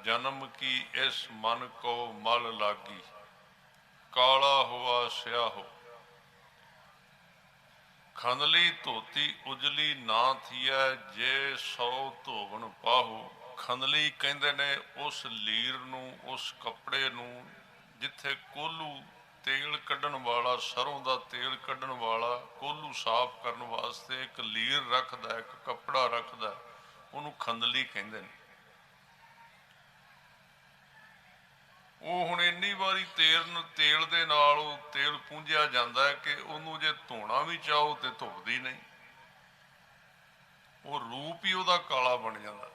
जन्म की इस मन को मल लागी, काला हुआ स्याहो। खंदली धोती उजली ना थीए, जे सौ धोवन पाहु। खंदली कहते ने उस लीर नूं, उस कपड़े नूं जिथे कोलू तेल कढ़न वाला, सरों का तेल कढ़न वाला कोलू साफ करने वास्ते एक लीर रखदा, एक कपड़ा रखदा, उन्होंने खंदली कहते हैं। वो हुण इन्नी बारी तेल दे नाल तेल पूंझिया जाता है कि उन्होंने जे धोना भी चाहो तो धुपदी नहीं, वो रूप ही वह काला बन जाता।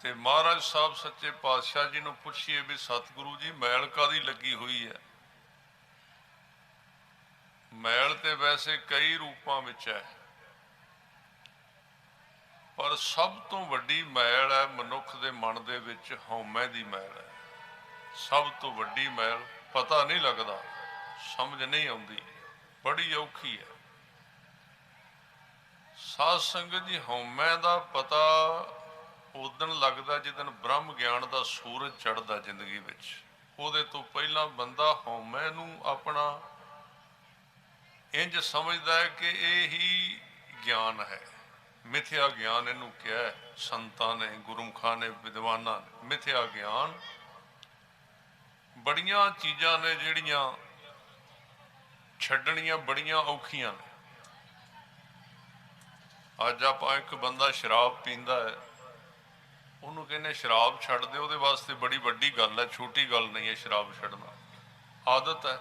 तो महाराज साहब सच्चे पातशाह जी नूं पुछिए भी सतगुरु जी मैल कादी लगी हुई है। मैल तो वैसे कई रूपों में है, पर सब तो वड्डी मैल है मनुख दे मन दे विच हौमे दी मैल है। सब तो वड्डी मैल पता नहीं लगता, समझ नहीं आती, बड़ी औखी है। साध संगत जी हौमे का पता उदन लगता जिदन ब्रह्म ज्ञान का सूरज चढ़ता जिंदगी विच। उहदे तो पहला बंदा हौमे नूं अपना इंज समझदा है कि यही ज्ञान है। मिथ्या ज्ञान इनू क्या है, संतां ने, गुरुमुखां ने, विद्वानां ने। मिथ्या ज्ञान बड़ियां चीज़ां ने जिहड़ियां छड्डणियां बड़ियां औखियां ने। अज आपां एक बंदा शराब पींदा है, उन्होंने कहने शराब छड्ड दे, उहदे वास्ते बड़ी वड्डी गल है, छोटी गल नहीं है शराब छड्डना, आदत है।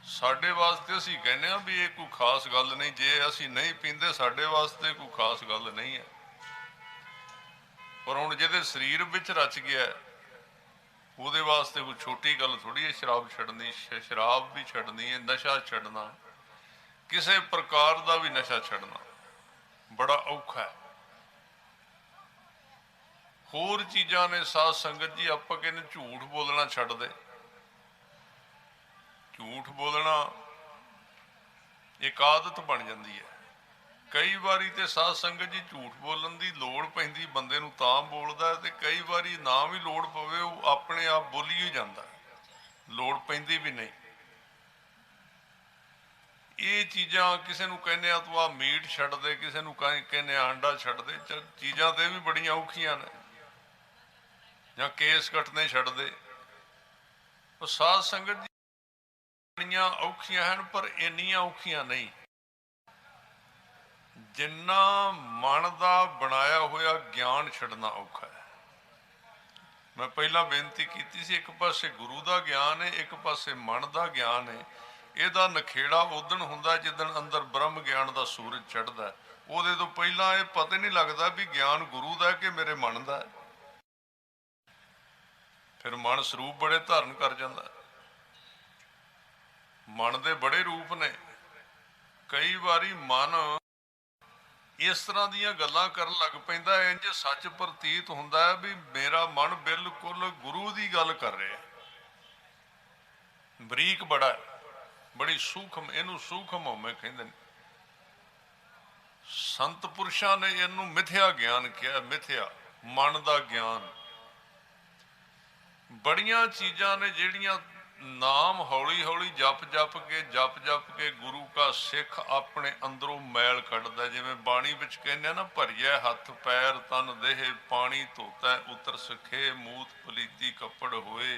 साडे वास्ते असीं कहने भी ये कोई खास गल नहीं, जे असीं नहीं पींदे साडे वास्ते कोई खास गल नहीं है। पर हुण जिहदे शरीर विच रच गया उहदे वास्ते कोई छोटी गल थोड़ी है शराब छड्डनी। शराब भी छड्डनी है, नशा छड्डना, किसी प्रकार का भी नशा छड्डना बड़ा औखा है। होर चीज़ां ने साध संगत जी, आपां कहने झूठ बोलना छड्ड दे। झूठ बोलना एक आदत बन जाती है। कई बारी तो साध संगत जी झूठ बोलन की लोड़ पैंदी बंदे नूं तां बोलदा है, ते कई बारी ना भी लोड़ पवे वो अपने आप बोली ही जाता, लोड़ पैंदी भी नहीं। ये चीज़ां किसी नूं कहने तू आ मीट छड्ड दे, किसी नूं कहने आंडा छड्ड दे, चीज़ां तो भी बड़ियां औखियां ने। जां केस कटने छड्ड दे। साध संगत जी बड़ियां औखियां हैं, पर इन्नियां औखियां नहीं जिन्ना मन का बनाया होया ज्ञान छड्डना औखा है। मैं पहला बेनती की सी, एक पासे गुरु का ज्ञान है, एक पासे मन का ज्ञान है। ਇਹਦਾ नखेड़ा उदन हुंदा जिदन अंदर ब्रह्म ज्ञान का सूरज चढ़ता है। ਉਹਦੇ तो पहला ये पता नहीं लगता भी ज्ञान गुरु का कि मेरे मन का है। फिर मन स्वरूप बड़े धारण कर जाता। मन के बड़े रूप ने। कई बारी मन इस तरह दीयां गल्लां करन लग पैंदा, इंज सच प्रतीत हुंदा है भी मेरा मन बिल्कुल गुरु की गल कर रहा है। बरीक बड़ा है, बड़ी सूखम, इनू सूखम हौमे कहंदे ने। संत पुरुषां ने इनू मिथ्या ज्ञान किया। मिथ्या मन का ज्ञान। बड़ियां चीज़ां ने जिहड़ियां नाम हौली हौली जप जप के गुरु का सिख अपने अंदरों मैल कढ़दा। जिवें बाणी विच कहने ना, भरिया हथ पैर तन देह, पानी धोता उतर सखे, मूत पलीती कपड़ होए,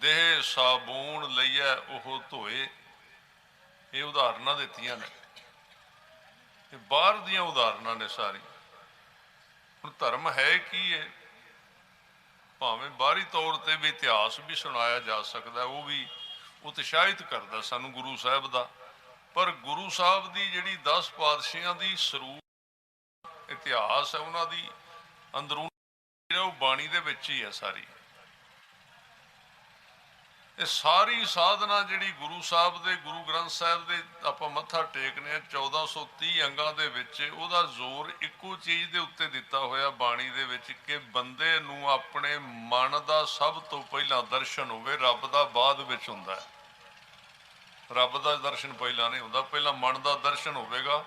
देह साबून लईए ओह धोए। ये उदाहरणा दित्तियां ने, बाहर दियां उदाहरणा ने सारी। हुण धर्म है की है? भावें बाहरी तौर पर भी इतिहास भी सुनाया जा सकता है, वो भी उत्साहित करता सानू गुरु साहब का। पर गुरु साहब की जिहड़ी 10 पातशाहियां की स्वरूप इतिहास है, उन्हों की अंदरूनी बाणी दे विच ही है सारी। ये सारी साधना जिहड़ी गुरु साहब दे, गुरु ग्रंथ साहब दे आपां मत्था टेकने 1430 अंगां दे विच, उहदा जोर इक्को चीज़ दे उत्ते दिता होया बाणी दे विच कि बंदे नूं अपने मन का सब तो पहला दर्शन होवे। रब दा बाद विच हुंदा है, रब दा दर्शन पहला नहीं हुंदा, पहला मन का दर्शन होवेगा।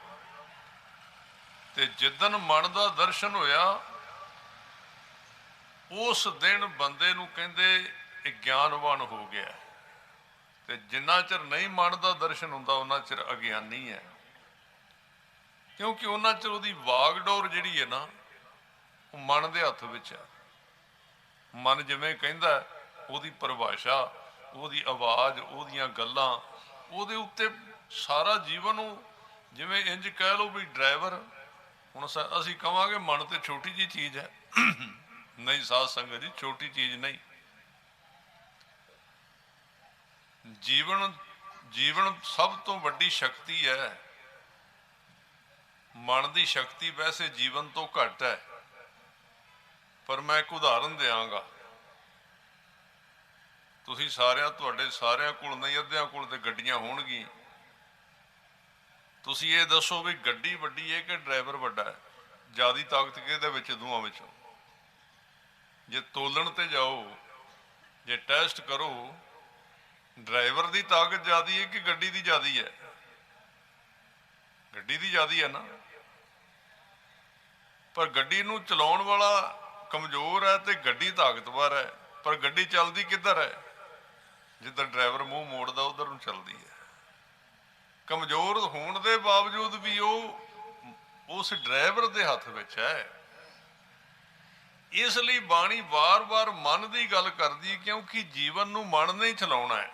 ਤੇ ਜਿੱਦਣ ਮਨ ਦਾ ਦਰਸ਼ਨ ਹੋਇਆ ਉਸ ਦਿਨ ਬੰਦੇ ਨੂੰ ਕਹਿੰਦੇ ਇਹ ਗਿਆਨਵਾਨ ਹੋ ਗਿਆ। ਤੇ ਜਿੰਨਾ ਚਿਰ ਨਹੀਂ ਮਨ ਦਾ ਦਰਸ਼ਨ ਹੁੰਦਾ ਉਹਨਾਂ ਚਿਰ ਅਗਿਆਨੀ ਹੈ, ਕਿਉਂਕਿ ਉਹਨਾਂ ਚਿਰ ਉਹਦੀ ਵਾਗਡੋਰ ਜਿਹੜੀ ਹੈ ਨਾ ਉਹ ਮਨ ਦੇ ਹੱਥ ਵਿੱਚ ਹੈ। ਮਨ ਜਿਵੇਂ ਕਹਿੰਦਾ ਉਹਦੀ ਪਰਿਭਾਸ਼ਾ, ਉਹਦੀ ਆਵਾਜ਼, ਉਹਦੀਆਂ ਗੱਲਾਂ, ਉਹਦੇ ਉੱਤੇ ਸਾਰਾ ਜੀਵਨ ਉਹ ਜਿਵੇਂ ਇੰਜ ਕਹਿ ਲਓ ਵੀ ਡਰਾਈਵਰ। ਹੁਣ ਅਸੀਂ ਕਹਾਂਗੇ ਮਨ ਤੇ ਛੋਟੀ ਜਿਹੀ ਚੀਜ਼ ਹੈ, ਨਹੀਂ ਸਾਧ ਸੰਗਤ ਜੀ, ਛੋਟੀ ਚੀਜ਼ ਨਹੀਂ। ਜੀਵਨ ਸਭ ਤੋਂ ਵੱਡੀ ਸ਼ਕਤੀ ਹੈ। ਮਨ ਦੀ ਸ਼ਕਤੀ ਵੈਸੇ ਜੀਵਨ ਤੋਂ ਘੱਟ ਹੈ, ਪਰ ਮੈਂ ਇੱਕ ਉਦਾਹਰਨ ਦਿਆਂਗਾ। ਤੁਸੀਂ ਤੁਹਾਡੇ ਸਾਰਿਆਂ ਕੋਲ ਨਹੀਂ, ਅੱਧਿਆਂ ਕੋਲ ਤੇ ਗੱਡੀਆਂ ਹੋਣਗੀਆਂ। ਤੁਸੀਂ ਇਹ ਦੱਸੋ ਵੀ ਗੱਡੀ ਵੱਡੀ ਹੈ ਕਿ ਡਰਾਈਵਰ ਵੱਡਾ ਹੈ? ਜ਼ਿਆਦਾ ਤਾਕਤ ਕਿਹਦੇ ਵਿੱਚ? ਦੋਵਾਂ ਵਿੱਚੋਂ। ਜੇ ਤੋਲਣ ਤੇ ਜਾਓ, ਜੇ ਟੈਸਟ ਕਰੋ, ਡਰਾਈਵਰ ਦੀ ਤਾਕਤ ਜ਼ਿਆਦੀ ਹੈ ਕਿ ਗੱਡੀ ਦੀ ਜ਼ਿਆਦੀ ਹੈ? ਗੱਡੀ ਦੀ ਜ਼ਿਆਦੀ ਹੈ ਨਾ। ਪਰ ਗੱਡੀ ਨੂੰ ਚਲਾਉਣ ਵਾਲਾ ਕਮਜ਼ੋਰ ਹੈ ਤੇ ਗੱਡੀ ਤਾਕਤਵਰ ਹੈ। ਪਰ ਗੱਡੀ ਚੱਲਦੀ ਕਿੱਧਰ ਹੈ? ਜਿੱਧਰ ਡਰਾਈਵਰ ਮੂੰਹ ਮੋੜਦਾ ਉਧਰ ਨੂੰ ਚੱਲਦੀ ਹੈ। ਕਮਜ਼ੋਰ ਹੋਣ ਦੇ ਬਾਵਜੂਦ ਵੀ ਉਹ ਉਸ ਡਰਾਈਵਰ ਦੇ ਹੱਥ ਵਿੱਚ ਹੈ। ਇਸ ਲਈ ਬਾਣੀ ਵਾਰ-ਵਾਰ ਮਨ ਦੀ ਗੱਲ ਕਰਦੀ, ਕਿਉਂਕਿ ਜੀਵਨ ਨੂੰ ਮਨ ਨੇ ਚਲਾਉਣਾ ਹੈ।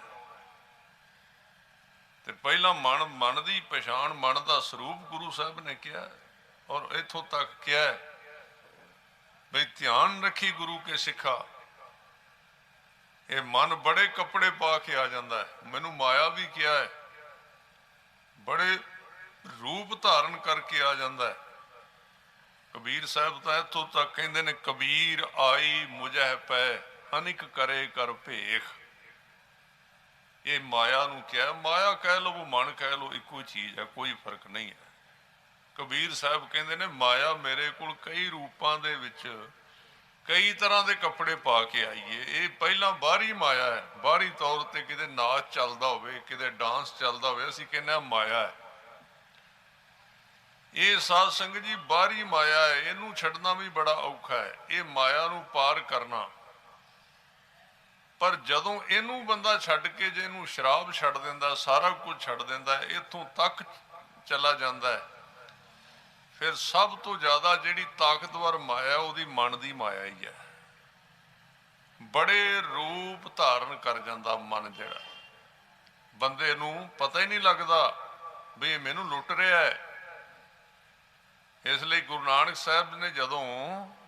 ਤੇ ਪਹਿਲਾਂ ਮਨ ਦੀ ਪਛਾਣ, ਮਨ ਦਾ ਸਰੂਪ ਗੁਰੂ ਸਾਹਿਬ ਨੇ ਕਿਹਾ, ਔਰ ਇੱਥੋਂ ਤੱਕ ਕਿਹਾ ਬਈ ਧਿਆਨ ਰੱਖੀ ਗੁਰੂ ਕੇ ਸਿੱਖਾ। ਇਹ ਮਨ ਬੜੇ ਕੱਪੜੇ ਪਾ ਕੇ ਆ ਜਾਂਦਾ ਹੈ। ਮੈਨੂੰ ਮਾਇਆ ਵੀ ਕਿਹਾ ਹੈ, ਬੜੇ ਰੂਪ ਧਾਰਨ ਕਰਕੇ ਆ ਜਾਂਦਾ ਹੈ। ਕਬੀਰ ਸਾਹਿਬ ਤਾਂ ਇੱਥੋਂ ਤੱਕ ਕਹਿੰਦੇ ਨੇ, ਕਬੀਰ ਆਈ ਮੁਝਹਿ ਪੈ ਅਨਿਕ ਕਰੇ ਕਰ ਭੇਖ। ਇਹ ਮਾਇਆ ਨੂੰ ਕਿਹਾ, ਮਾਇਆ ਕਹਿ ਲਓ, ਮਨ ਕਹਿ ਲਓ, ਇੱਕੋ ਚੀਜ਼ ਹੈ, ਕੋਈ ਫਰਕ ਨਹੀਂ ਹੈ। ਕਬੀਰ ਸਾਹਿਬ ਕਹਿੰਦੇ ਨੇ, ਮਾਇਆ ਮੇਰੇ ਕੋਲ ਕਈ ਰੂਪਾਂ ਦੇ ਵਿੱਚ ਕਈ ਤਰ੍ਹਾਂ ਦੇ ਕੱਪੜੇ ਪਾ ਕੇ ਆਈਏ। ਇਹ ਪਹਿਲਾਂ ਬਾਹਰੀ ਮਾਇਆ ਹੈ, ਬਾਹਰੀ ਤੌਰ ਤੇ ਕਿਤੇ ਨਾਚ ਚੱਲਦਾ ਹੋਵੇ, ਕਿਤੇ ਡਾਂਸ ਚੱਲਦਾ ਹੋਵੇ, ਅਸੀਂ ਕਹਿੰਦੇ ਹਾਂ ਮਾਇਆ ਹੈ। ਇਹ ਸਾਧ ਸੰਗਤ ਜੀ ਬਾਹਰੀ ਮਾਇਆ ਹੈ, ਇਹਨੂੰ ਛੱਡਣਾ ਵੀ ਬੜਾ ਔਖਾ ਹੈ, ਇਹ ਮਾਇਆ ਨੂੰ ਪਾਰ ਕਰਨਾ। ਪਰ ਜਦੋਂ ਇਹਨੂੰ ਬੰਦਾ ਛੱਡ ਕੇ, ਜੇ ਇਹਨੂੰ ਸ਼ਰਾਬ ਛੱਡ ਦਿੰਦਾ, ਸਾਰਾ ਕੁਝ ਛੱਡ ਦਿੰਦਾ, ਇੱਥੋਂ ਤੱਕ ਚਲਾ ਜਾਂਦਾ ਹੈ, ਫਿਰ ਸਭ ਤੋਂ ਜ਼ਿਆਦਾ ਜਿਹੜੀ ਤਾਕਤਵਰ ਮਾਇਆ ਉਹਦੀ ਮਨ ਦੀ ਮਾਇਆ ਹੀ ਹੈ। ਬੜੇ ਰੂਪ ਧਾਰਨ ਕਰ ਜਾਂਦਾ ਮਨ, ਜਿਹੜਾ ਬੰਦੇ ਨੂੰ ਪਤਾ ਹੀ ਨਹੀਂ ਲੱਗਦਾ ਵੀ ਇਹ ਮੈਨੂੰ ਲੁੱਟ ਰਿਹਾ ਹੈ। ਇਸ ਲਈ ਗੁਰੂ ਨਾਨਕ ਸਾਹਿਬ ਨੇ ਜਦੋਂ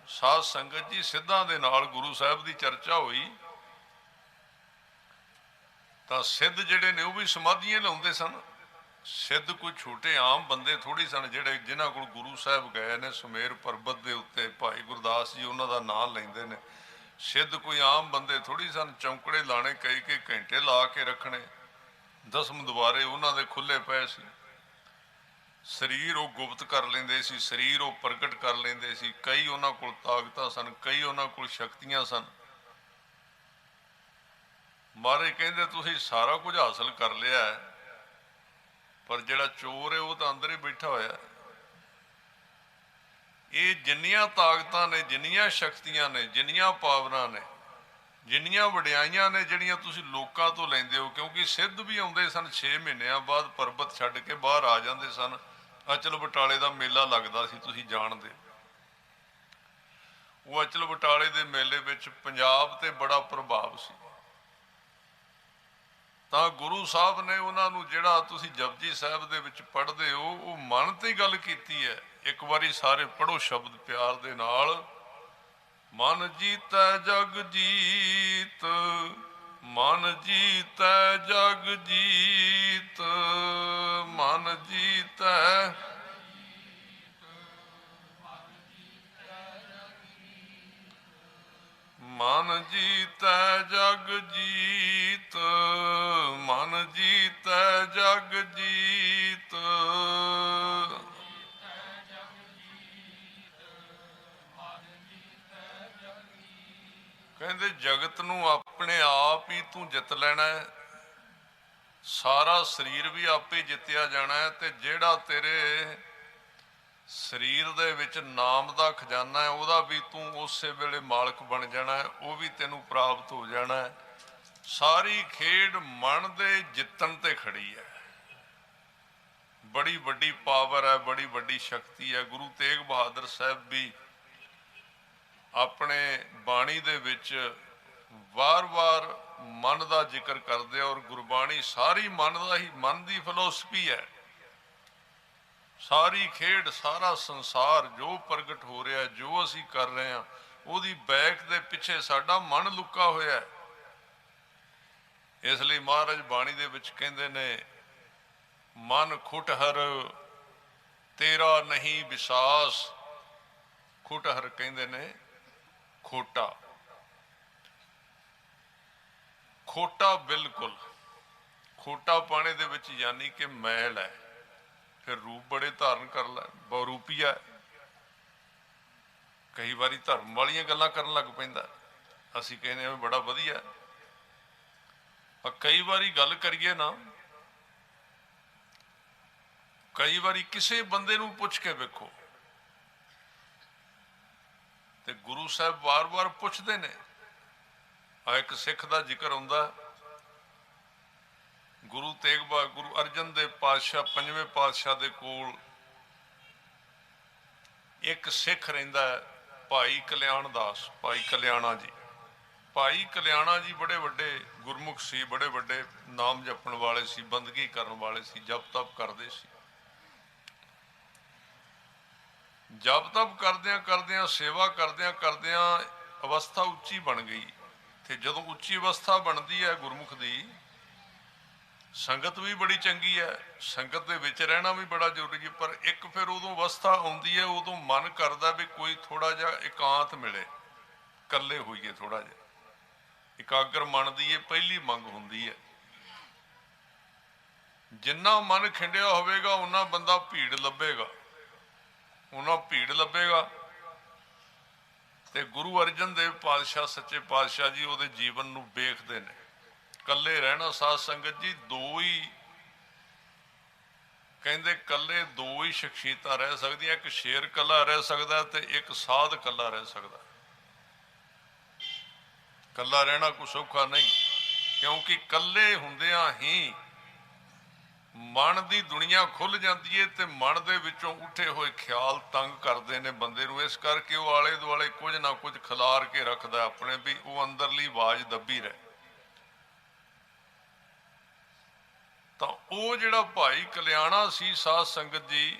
ਸਾਧ ਸੰਗਤ ਜੀ ਸਿੱਧਾਂ ਦੇ ਨਾਲ ਗੁਰੂ ਸਾਹਿਬ ਦੀ ਚਰਚਾ ਹੋਈ, ਤਾਂ ਸਿੱਧ ਜਿਹੜੇ ਨੇ ਉਹ ਵੀ ਸਮਾਧੀਆਂ ਲਾਉਂਦੇ ਸਨ। ਸਿੱਧ ਕੋਈ ਛੋਟੇ ਆਮ ਬੰਦੇ ਥੋੜੀ ਸਨ, ਜਿਨ੍ਹਾਂ ਕੋਲ ਗੁਰੂ ਸਾਹਿਬ ਗਏ ਨੇ ਸੁਮੇਰ ਪਰਬਤ ਦੇ ਉੱਤੇ। ਭਾਈ ਗੁਰਦਾਸ ਜੀ ਉਹਨਾਂ ਦਾ ਨਾਮ ਲੈਂਦੇ ਨੇ। ਸਿੱਧ ਕੋਈ ਆਮ ਬੰਦੇ ਥੋੜੀ ਸਨ। ਚੌਂਕੜੇ ਲਾਣੇ ਕਈ ਘੰਟੇ ਲਾ ਕੇ ਰੱਖਣੇ, ਦਸਮ ਦੁਆਰੇ ਉਹਨਾਂ ਦੇ ਖੁੱਲੇ ਪਏ ਸੀ। ਸਰੀਰ ਉਹ ਗੁਪਤ ਕਰ ਲੈਂਦੇ ਸੀ, ਸਰੀਰ ਉਹ ਪ੍ਰਗਟ ਕਰ ਲੈਂਦੇ ਸੀ। ਕਈ ਉਹਨਾਂ ਕੋਲ ਤਾਕਤਾਂ ਸਨ, ਕਈ ਉਹਨਾਂ ਕੋਲ ਸ਼ਕਤੀਆਂ ਸਨ। ਮਹਾਰਾਜ ਕਹਿੰਦੇ ਤੁਸੀਂ ਸਾਰਾ ਕੁਝ ਹਾਸਲ ਕਰ ਲਿਆ, ਪਰ ਜਿਹੜਾ ਚੋਰ ਹੈ ਉਹ ਤਾਂ ਅੰਦਰ ਹੀ ਬੈਠਾ ਹੋਇਆ। ਇਹ ਜਿੰਨੀਆਂ ਤਾਕਤਾਂ ਨੇ, ਜਿੰਨੀਆਂ ਸ਼ਕਤੀਆਂ ਨੇ, ਜਿੰਨੀਆਂ ਪਾਵਰਾਂ ਨੇ, ਜਿੰਨੀਆਂ ਵਡਿਆਈਆਂ ਨੇ, ਜਿਹੜੀਆਂ ਤੁਸੀਂ ਲੋਕਾਂ ਤੋਂ ਲੈਂਦੇ ਹੋ, ਕਿਉਂਕਿ ਸਿੱਧ ਵੀ ਆਉਂਦੇ ਸਨ 6 ਮਹੀਨਿਆਂ ਬਾਅਦ, ਪਰਬਤ ਛੱਡ ਕੇ ਬਾਹਰ ਆ ਜਾਂਦੇ ਸਨ। ਅਚਲ ਬਟਾਲੇ ਦਾ ਮੇਲਾ ਲੱਗਦਾ ਸੀ, ਤੁਸੀਂ ਜਾਣਦੇ। ਉਹ ਅਚਲ ਬਟਾਲੇ ਦੇ ਮੇਲੇ ਵਿੱਚ ਪੰਜਾਬ ਤੇ ਬੜਾ ਪ੍ਰਭਾਵ ਸੀ। ਤਾਂ ਗੁਰੂ ਸਾਹਿਬ ਨੇ ਉਹਨਾਂ ਨੂੰ, ਜਿਹੜਾ ਤੁਸੀਂ ਜਪਜੀ ਸਾਹਿਬ ਦੇ ਵਿੱਚ ਪੜ੍ਹਦੇ ਹੋ, ਉਹ ਮਨ ਤੇ ਗੱਲ ਕੀਤੀ ਹੈ। ਇੱਕ ਵਾਰੀ ਸਾਰੇ ਪੜ੍ਹੋ ਸ਼ਬਦ ਪਿਆਰ ਦੇ ਨਾਲ। ਮਨ ਜੀਤੈ ਜਗ ਜੀਤ, ਮਨ ਜੀਤੈ ਜਗ ਜੀਤ, ਮਨ ਜੀਤੈ ਮਨ ਜੀਤੈ ਜਗ ਜੀਤ, ਮਨ ਜੀਤੈ ਜਗ ਜੀਤ। ਕਹਿੰਦੇ ਜਗਤ ਨੂੰ ਆਪਣੇ ਆਪ ਹੀ ਤੂੰ ਜਿੱਤ ਲੈਣਾ ਹੈ, ਸਾਰਾ ਸਰੀਰ ਵੀ ਆਪੇ ਜਿੱਤਿਆ ਜਾਣਾ ਹੈ, ਤੇ ਜਿਹੜਾ ਤੇਰੇ ਸਰੀਰ ਦੇ ਵਿੱਚ ਨਾਮ ਦਾ ਖਜ਼ਾਨਾ ਹੈ, ਉਹਦਾ ਵੀ ਤੂੰ ਉਸੇ ਵੇਲੇ ਮਾਲਕ ਬਣ ਜਾਣਾ ਹੈ, ਉਹ ਵੀ ਤੈਨੂੰ ਪ੍ਰਾਪਤ ਹੋ ਜਾਣਾ ਹੈ। ਸਾਰੀ ਖੇਡ ਮਨ ਦੇ ਜਿੱਤਣ ਤੇ ਖੜੀ ਹੈ। ਬੜੀ ਵੱਡੀ ਪਾਵਰ ਹੈ, ਬੜੀ ਵੱਡੀ ਸ਼ਕਤੀ ਹੈ। ਗੁਰੂ ਤੇਗ ਬਹਾਦਰ ਸਾਹਿਬ ਵੀ ਆਪਣੇ ਬਾਣੀ ਦੇ ਵਿੱਚ ਵਾਰ-ਵਾਰ ਮਨ ਦਾ ਜ਼ਿਕਰ ਕਰਦੇ, ਔਰ ਗੁਰਬਾਣੀ ਸਾਰੀ ਮਨ ਦਾ ਹੀ, ਮਨ ਦੀ ਫਿਲਾਸਫੀ ਹੈ। ਸਾਰੀ ਖੇਡ, ਸਾਰਾ ਸੰਸਾਰ ਜੋ ਪ੍ਰਗਟ ਹੋ ਰਿਹਾ, ਜੋ ਅਸੀਂ ਕਰ ਰਹੇ ਹਾਂ, ਉਹਦੀ ਬੈਕ ਦੇ ਪਿੱਛੇ ਸਾਡਾ ਮਨ ਲੁਕਾ ਹੋਇਆ ਹੈ। ਇਸ ਲਈ ਮਹਾਰਾਜ ਬਾਣੀ ਦੇ ਵਿੱਚ ਕਹਿੰਦੇ ਨੇ, ਮਨ ਖੁਟਹਰ ਤੇਰਾ ਨਹੀਂ ਵਿਸਾਸ। ਖੁਟਹਰ ਕਹਿੰਦੇ ਨੇ ਖੋਟਾ, ਖੋਟਾ ਬਿਲਕੁਲ ਖੋਟਾ ਪਾਣੇ ਦੇ ਵਿੱਚ, ਯਾਨੀ ਕਿ ਮੈਲ ਹੈ। ਫਿਰ ਰੂਪ ਬੜੇ ਧਾਰਨ ਕਰ ਲੈ, ਬਹੁਰੂਪੀਆ। ਕਈ ਵਾਰੀ ਧਰਮ ਵਾਲੀਆਂ ਗੱਲਾਂ ਕਰਨ ਲੱਗ ਪੈਂਦਾ, ਅਸੀਂ ਕਹਿੰਦੇ ਹਾਂ ਬੜਾ ਵਧੀਆ। ਕਈ ਵਾਰੀ ਗੱਲ ਕਰੀਏ ਨਾ, ਕਈ ਵਾਰੀ ਕਿਸੇ ਬੰਦੇ ਨੂੰ ਪੁੱਛ ਕੇ ਵੇਖੋ, ਤੇ ਗੁਰੂ ਸਾਹਿਬ ਵਾਰ-ਵਾਰ ਪੁੱਛਦੇ ਨੇ। ਆ ਇੱਕ ਸਿੱਖ ਦਾ ਜ਼ਿਕਰ ਹੁੰਦਾ, ਗੁਰੂ ਤੇਗ ਬਹਾਦਰ, ਗੁਰੂ ਅਰਜਨ ਦੇਵ ਪਾਤਸ਼ਾਹ, ਪੰਜਵੇਂ ਪਾਤਸ਼ਾਹ ਦੇ ਕੋਲ ਇੱਕ ਸਿੱਖ ਰਹਿੰਦਾ ਹੈ, ਭਾਈ ਕਲਿਆਣ ਦਾਸ, ਭਾਈ ਕਲਿਆਣਾ ਜੀ। ਭਾਈ ਕਲਿਆਣਾ ਜੀ ਬੜੇ ਵੱਡੇ ਗੁਰਮੁਖ ਸੀ, ਬੜੇ ਵੱਡੇ ਨਾਮ ਜਪਣ ਵਾਲੇ ਸੀ, ਬੰਦਗੀ ਕਰਨ ਵਾਲੇ ਸੀ, ਜਪ ਤਪ ਕਰਦੇ ਸੀ। ਜਪ ਤਪ ਕਰਦਿਆਂ ਕਰਦਿਆਂ, ਸੇਵਾ ਕਰਦਿਆਂ ਕਰਦਿਆਂ ਅਵਸਥਾ ਉੱਚੀ ਬਣ ਗਈ। ਤੇ ਜਦੋਂ ਉੱਚੀ ਅਵਸਥਾ ਬਣਦੀ ਹੈ ਗੁਰਮੁਖ ਦੀ, ਸੰਗਤ ਵੀ ਬੜੀ ਚੰਗੀ ਹੈ, ਸੰਗਤ ਦੇ ਵਿੱਚ ਰਹਿਣਾ ਵੀ ਬੜਾ ਜ਼ਰੂਰੀ ਹੈ। ਪਰ ਇੱਕ ਫਿਰ ਉਦੋਂ ਅਵਸਥਾ ਆਉਂਦੀ ਹੈ, ਉਦੋਂ ਮਨ ਕਰਦਾ ਵੀ ਕੋਈ ਥੋੜਾ ਜਿਹਾ ਇਕਾਂਤ ਮਿਲੇ, ਇਕੱਲੇ ਹੋਈਏ, ਥੋੜਾ ਜਿਹਾ ਇਕਾਗਰ ਮਨ ਦੀ ਇਹ ਪਹਿਲੀ ਮੰਗ ਹੁੰਦੀ ਹੈ। ਜਿੰਨਾ ਮਨ ਖਿੰਡਿਆ ਹੋਵੇਗਾ, ਉਹਨਾਂ ਬੰਦਾ ਭੀੜ ਲੱਭੇਗਾ, ਉਹਨਾਂ ਭੀੜ ਲੱਭੇਗਾ। ਤੇ ਗੁਰੂ ਅਰਜਨ ਦੇਵ ਪਾਤਸ਼ਾਹ, ਸੱਚੇ ਪਾਤਸ਼ਾਹ ਜੀ, ਉਹਦੇ ਜੀਵਨ ਨੂੰ ਵੇਖਦੇ ਨੇ। ਇਕੱਲੇ ਰਹਿਣਾ ਸਾਧ ਸੰਗਤ ਜੀ, ਦੋ ਹੀ ਕਹਿੰਦੇ, ਇਕੱਲੇ ਦੋ ਹੀ ਸ਼ਖਸੀਅਤਾਂ ਰਹਿ ਸਕਦੀਆਂ, ਇੱਕ ਸ਼ੇਰ ਇਕੱਲਾ ਰਹਿ ਸਕਦਾ ਤੇ ਇੱਕ ਸਾਧ ਇਕੱਲਾ ਰਹਿ ਸਕਦਾ। ਇਕੱਲਾ ਰਹਿਣਾ ਕੋਈ ਸੌਖਾ ਨਹੀਂ, ਕਿਉਂਕਿ ਇਕੱਲੇ ਹੁੰਦਿਆਂ ਹੀ ਮਨ ਦੀ ਦੁਨੀਆ ਖੁੱਲ ਜਾਂਦੀ ਹੈ, ਤੇ ਮਨ ਦੇ ਵਿੱਚੋਂ ਉੱਠੇ ਹੋਏ ਖਿਆਲ ਤੰਗ ਕਰਦੇ ਨੇ ਬੰਦੇ ਨੂੰ। ਇਸ ਕਰਕੇ ਉਹ ਆਲੇ ਦੁਆਲੇ ਕੁਝ ਨਾ ਕੁਝ ਖਿਲਾਰ ਕੇ ਰੱਖਦਾ ਆਪਣੇ, ਵੀ ਉਹ ਅੰਦਰਲੀ ਆਵਾਜ਼ ਦੱਬੀ ਰਹੇ। ਤਾਂ ਉਹ ਜਿਹੜਾ ਭਾਈ ਕਲਿਆਣਾ ਸੀ ਸਾਧ ਸੰਗਤ ਜੀ,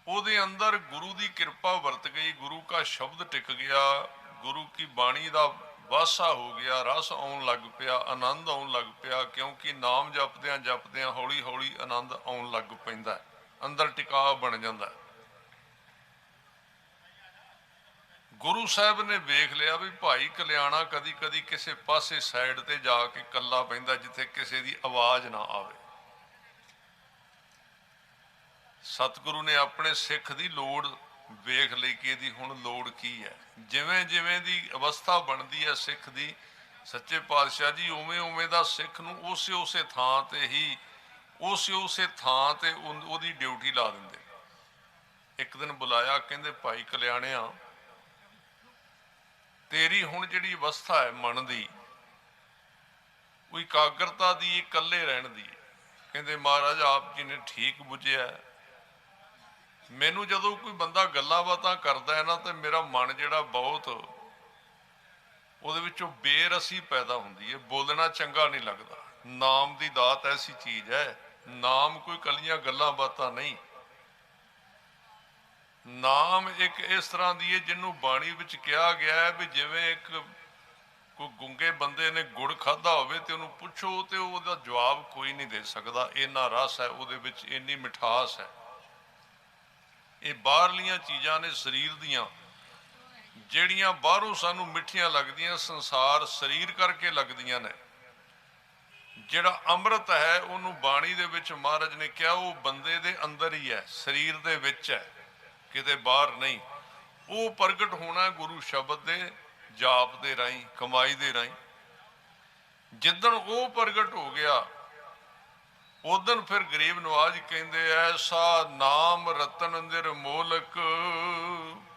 ਉਹਦੇ ਅੰਦਰ ਗੁਰੂ ਦੀ ਕਿਰਪਾ ਵਰਤ ਗਈ, ਗੁਰੂ ਕਾ ਸ਼ਬਦ ਟਿਕ ਗਿਆ, ਗੁਰੂ ਕੀ ਬਾਣੀ ਦਾ ਵਾਸਾ ਹੋ ਗਿਆ, ਰਸ ਆਉਣ ਲੱਗ ਪਿਆ, ਆਨੰਦ ਆਉਣ ਲੱਗ ਪਿਆ। ਕਿਉਂਕਿ ਨਾਮ ਜਪਦਿਆਂ ਜਪਦਿਆਂ ਹੌਲੀ ਹੌਲੀ ਆਨੰਦ ਆਉਣ ਲੱਗ ਪੈਂਦਾ, ਅੰਦਰ ਟਿਕਾਅ ਬਣ ਜਾਂਦਾ। ਗੁਰੂ ਸਾਹਿਬ ਨੇ ਵੇਖ ਲਿਆ ਵੀ ਭਾਈ ਕਲਿਆਣਾ ਕਦੀ ਕਦੀ ਕਿਸੇ ਪਾਸੇ ਸਾਈਡ ਤੇ ਜਾ ਕੇ ਇਕੱਲਾ ਬਹਿੰਦਾ, ਜਿੱਥੇ ਕਿਸੇ ਦੀ ਆਵਾਜ਼ ਨਾ ਆਵੇ। ਸਤਿਗੁਰੂ ਨੇ ਆਪਣੇ ਸਿੱਖ ਦੀ ਲੋੜ ਵੇਖ ਲਈ ਕਿ ਇਹਦੀ ਹੁਣ ਲੋੜ ਕੀ ਹੈ। ਜਿਵੇਂ ਜਿਵੇਂ ਦੀ ਅਵਸਥਾ ਬਣਦੀ ਹੈ ਸਿੱਖ ਦੀ, ਸੱਚੇ ਪਾਤਸ਼ਾਹ ਜੀ ਉਵੇਂ ਉਵੇਂ ਦਾ ਸਿੱਖ ਨੂੰ ਉਸੇ ਉਸੇ ਥਾਂ ਤੇ ਹੀ, ਉਸੇ ਥਾਂ ਤੇ ਉਹਦੀ ਡਿਊਟੀ ਲਾ ਦਿੰਦੇ। ਇੱਕ ਦਿਨ ਬੁਲਾਇਆ, ਕਹਿੰਦੇ ਭਾਈ ਕਲਿਆਣਿਆ, ਤੇਰੀ ਹੁਣ ਜਿਹੜੀ ਅਵਸਥਾ ਹੈ ਮਨ ਦੀ, ਉਹ ਇਕਾਗਰਤਾ ਦੀ, ਇਕੱਲੇ ਰਹਿਣ ਦੀ। ਕਹਿੰਦੇ ਮਹਾਰਾਜ ਆਪ ਜੀ ਨੇ ਠੀਕ ਬੁੱਝਿਆ। ਮੈਨੂੰ ਜਦੋਂ ਕੋਈ ਬੰਦਾ ਗੱਲਾਂ ਬਾਤਾਂ ਕਰਦਾ ਹੈ ਨਾ, ਤੇ ਮੇਰਾ ਮਨ ਜਿਹੜਾ ਬਹੁਤ, ਉਹਦੇ ਵਿੱਚੋਂ ਬੇਰਸੀ ਪੈਦਾ ਹੁੰਦੀ ਹੈ, ਬੋਲਣਾ ਚੰਗਾ ਨਹੀਂ ਲੱਗਦਾ। ਨਾਮ ਦੀ ਦਾਤ ਐਸੀ ਚੀਜ਼ ਹੈ, ਨਾਮ ਕੋਈ ਕੱਲੀਆਂ ਗੱਲਾਂ ਬਾਤਾਂ ਨਹੀਂ। ਨਾਮ ਇੱਕ ਇਸ ਤਰ੍ਹਾਂ ਦੀ ਹੈ ਜਿਹਨੂੰ ਬਾਣੀ ਵਿੱਚ ਕਿਹਾ ਗਿਆ ਹੈ ਵੀ ਜਿਵੇਂ ਇੱਕ ਕੋਈ ਗੁੰਗੇ ਬੰਦੇ ਨੇ ਗੁੜ ਖਾਧਾ ਹੋਵੇ ਤੇ ਉਹਨੂੰ ਪੁੱਛੋ ਤੇ ਉਹਦਾ ਜਵਾਬ ਕੋਈ ਨਹੀਂ ਦੇ ਸਕਦਾ, ਇੰਨਾ ਰਸ ਹੈ ਉਹਦੇ ਵਿੱਚ, ਇੰਨੀ ਮਿਠਾਸ ਹੈ। ਇਹ ਬਾਹਰਲੀਆਂ ਚੀਜ਼ਾਂ ਨੇ ਸਰੀਰ ਦੀਆਂ, ਜਿਹੜੀਆਂ ਬਾਹਰੋਂ ਸਾਨੂੰ ਮਿੱਠੀਆਂ ਲੱਗਦੀਆਂ, ਸੰਸਾਰ ਸਰੀਰ ਕਰਕੇ ਲੱਗਦੀਆਂ ਨੇ। ਜਿਹੜਾ ਅੰਮ੍ਰਿਤ ਹੈ ਉਹਨੂੰ ਬਾਣੀ ਦੇ ਵਿੱਚ ਮਹਾਰਾਜ ਨੇ ਕਿਹਾ ਉਹ ਬੰਦੇ ਦੇ ਅੰਦਰ ਹੀ ਹੈ, ਸਰੀਰ ਦੇ ਵਿੱਚ ਹੈ, ਕਿਤੇ ਬਾਹਰ ਨਹੀਂ। ਉਹ ਪ੍ਰਗਟ ਹੋਣਾ ਗੁਰੂ ਸ਼ਬਦ ਦੇ ਜਾਪ ਦੇ ਰਾਹੀਂ, ਕਮਾਈ ਦੇ ਰਾਹੀਂ। ਜਿੱਦਣ ਉਹ ਪ੍ਰਗਟ ਹੋ ਗਿਆ उदन फिर गरीब नवाज कहते ऐसा नाम रतन निर्मोलक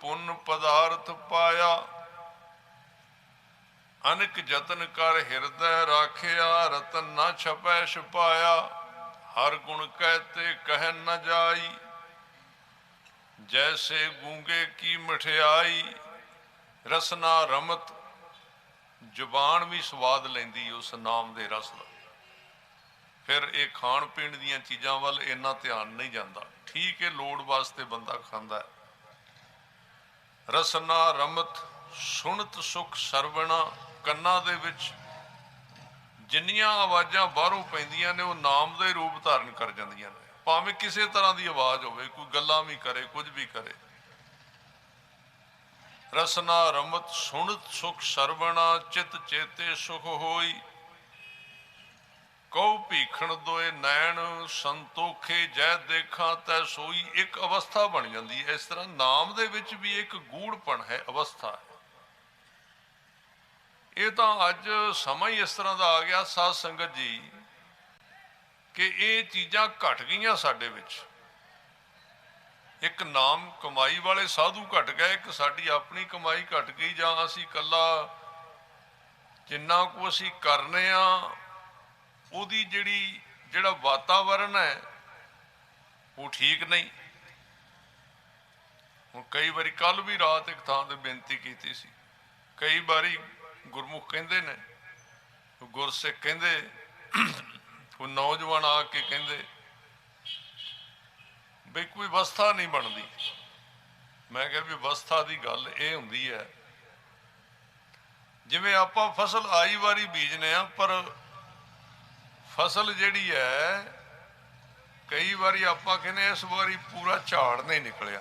पुन पदार्थ पाया, अनक जतन कर हिरदय राखिया रतन न छपै छपाया, हर गुण कहते कह न जाई जैसे गूंगे की मठियाई, रसना रमत जुबान भी स्वाद लेंदी उस नाम के रस का। फिर ये खाण पीण दीयां चीज़ां वल इन्ना ध्यान नहीं जाता, ठीक है लोड़ वास्ते बंदा खांदा है। रसना रमत सुनत सुख सरवणा, कन्ना दे विच जिन्नियां आवाज़ां बाहरों पैंदियां ने वो नाम का ही रूप धारण कर जांदियां ने, भावें किसी तरह की आवाज़ होवे, कोई गल्लां भी करे कुछ भी करे। रसना रमत सुनत सुख सरवणा, चित चेते सुख होई, कौ भीखण दोए नैन संतोखे जै देखा तै सोई। एक अवस्था बन जाती है। इस तरह नाम दे विच भी एक गूढ़पन है, अवस्था है। ये तो अज समा ही इस तरह का आ गया साध संगत जी कि ये चीज़ां घट गई साडे विच। एक नाम कमाई वाले साधु घट गए, एक साडी अपनी कमाई घट गई, जां असीं कल्ला जिन्ना को असीं करने आ ਉਹਦੀ ਜਿਹੜਾ वातावरण है वो ठीक नहीं। ਹੁਣ कई बारी कल भी रात एक थां ते बेनती की सी, कई बारी गुरमुख कहते ने, गुरसिख कहते, कोई नौजवान आके कहते बई कोई व्यवस्था नहीं बनती। मैं कहा भी व्यवस्था की गल ये होंदी है जिवें आपां फसल आई वारी बीजने आ, पर फसल जिहड़ी है कई बारी आपां कहने इस बारी पूरा झाड़ नहीं निकलिया।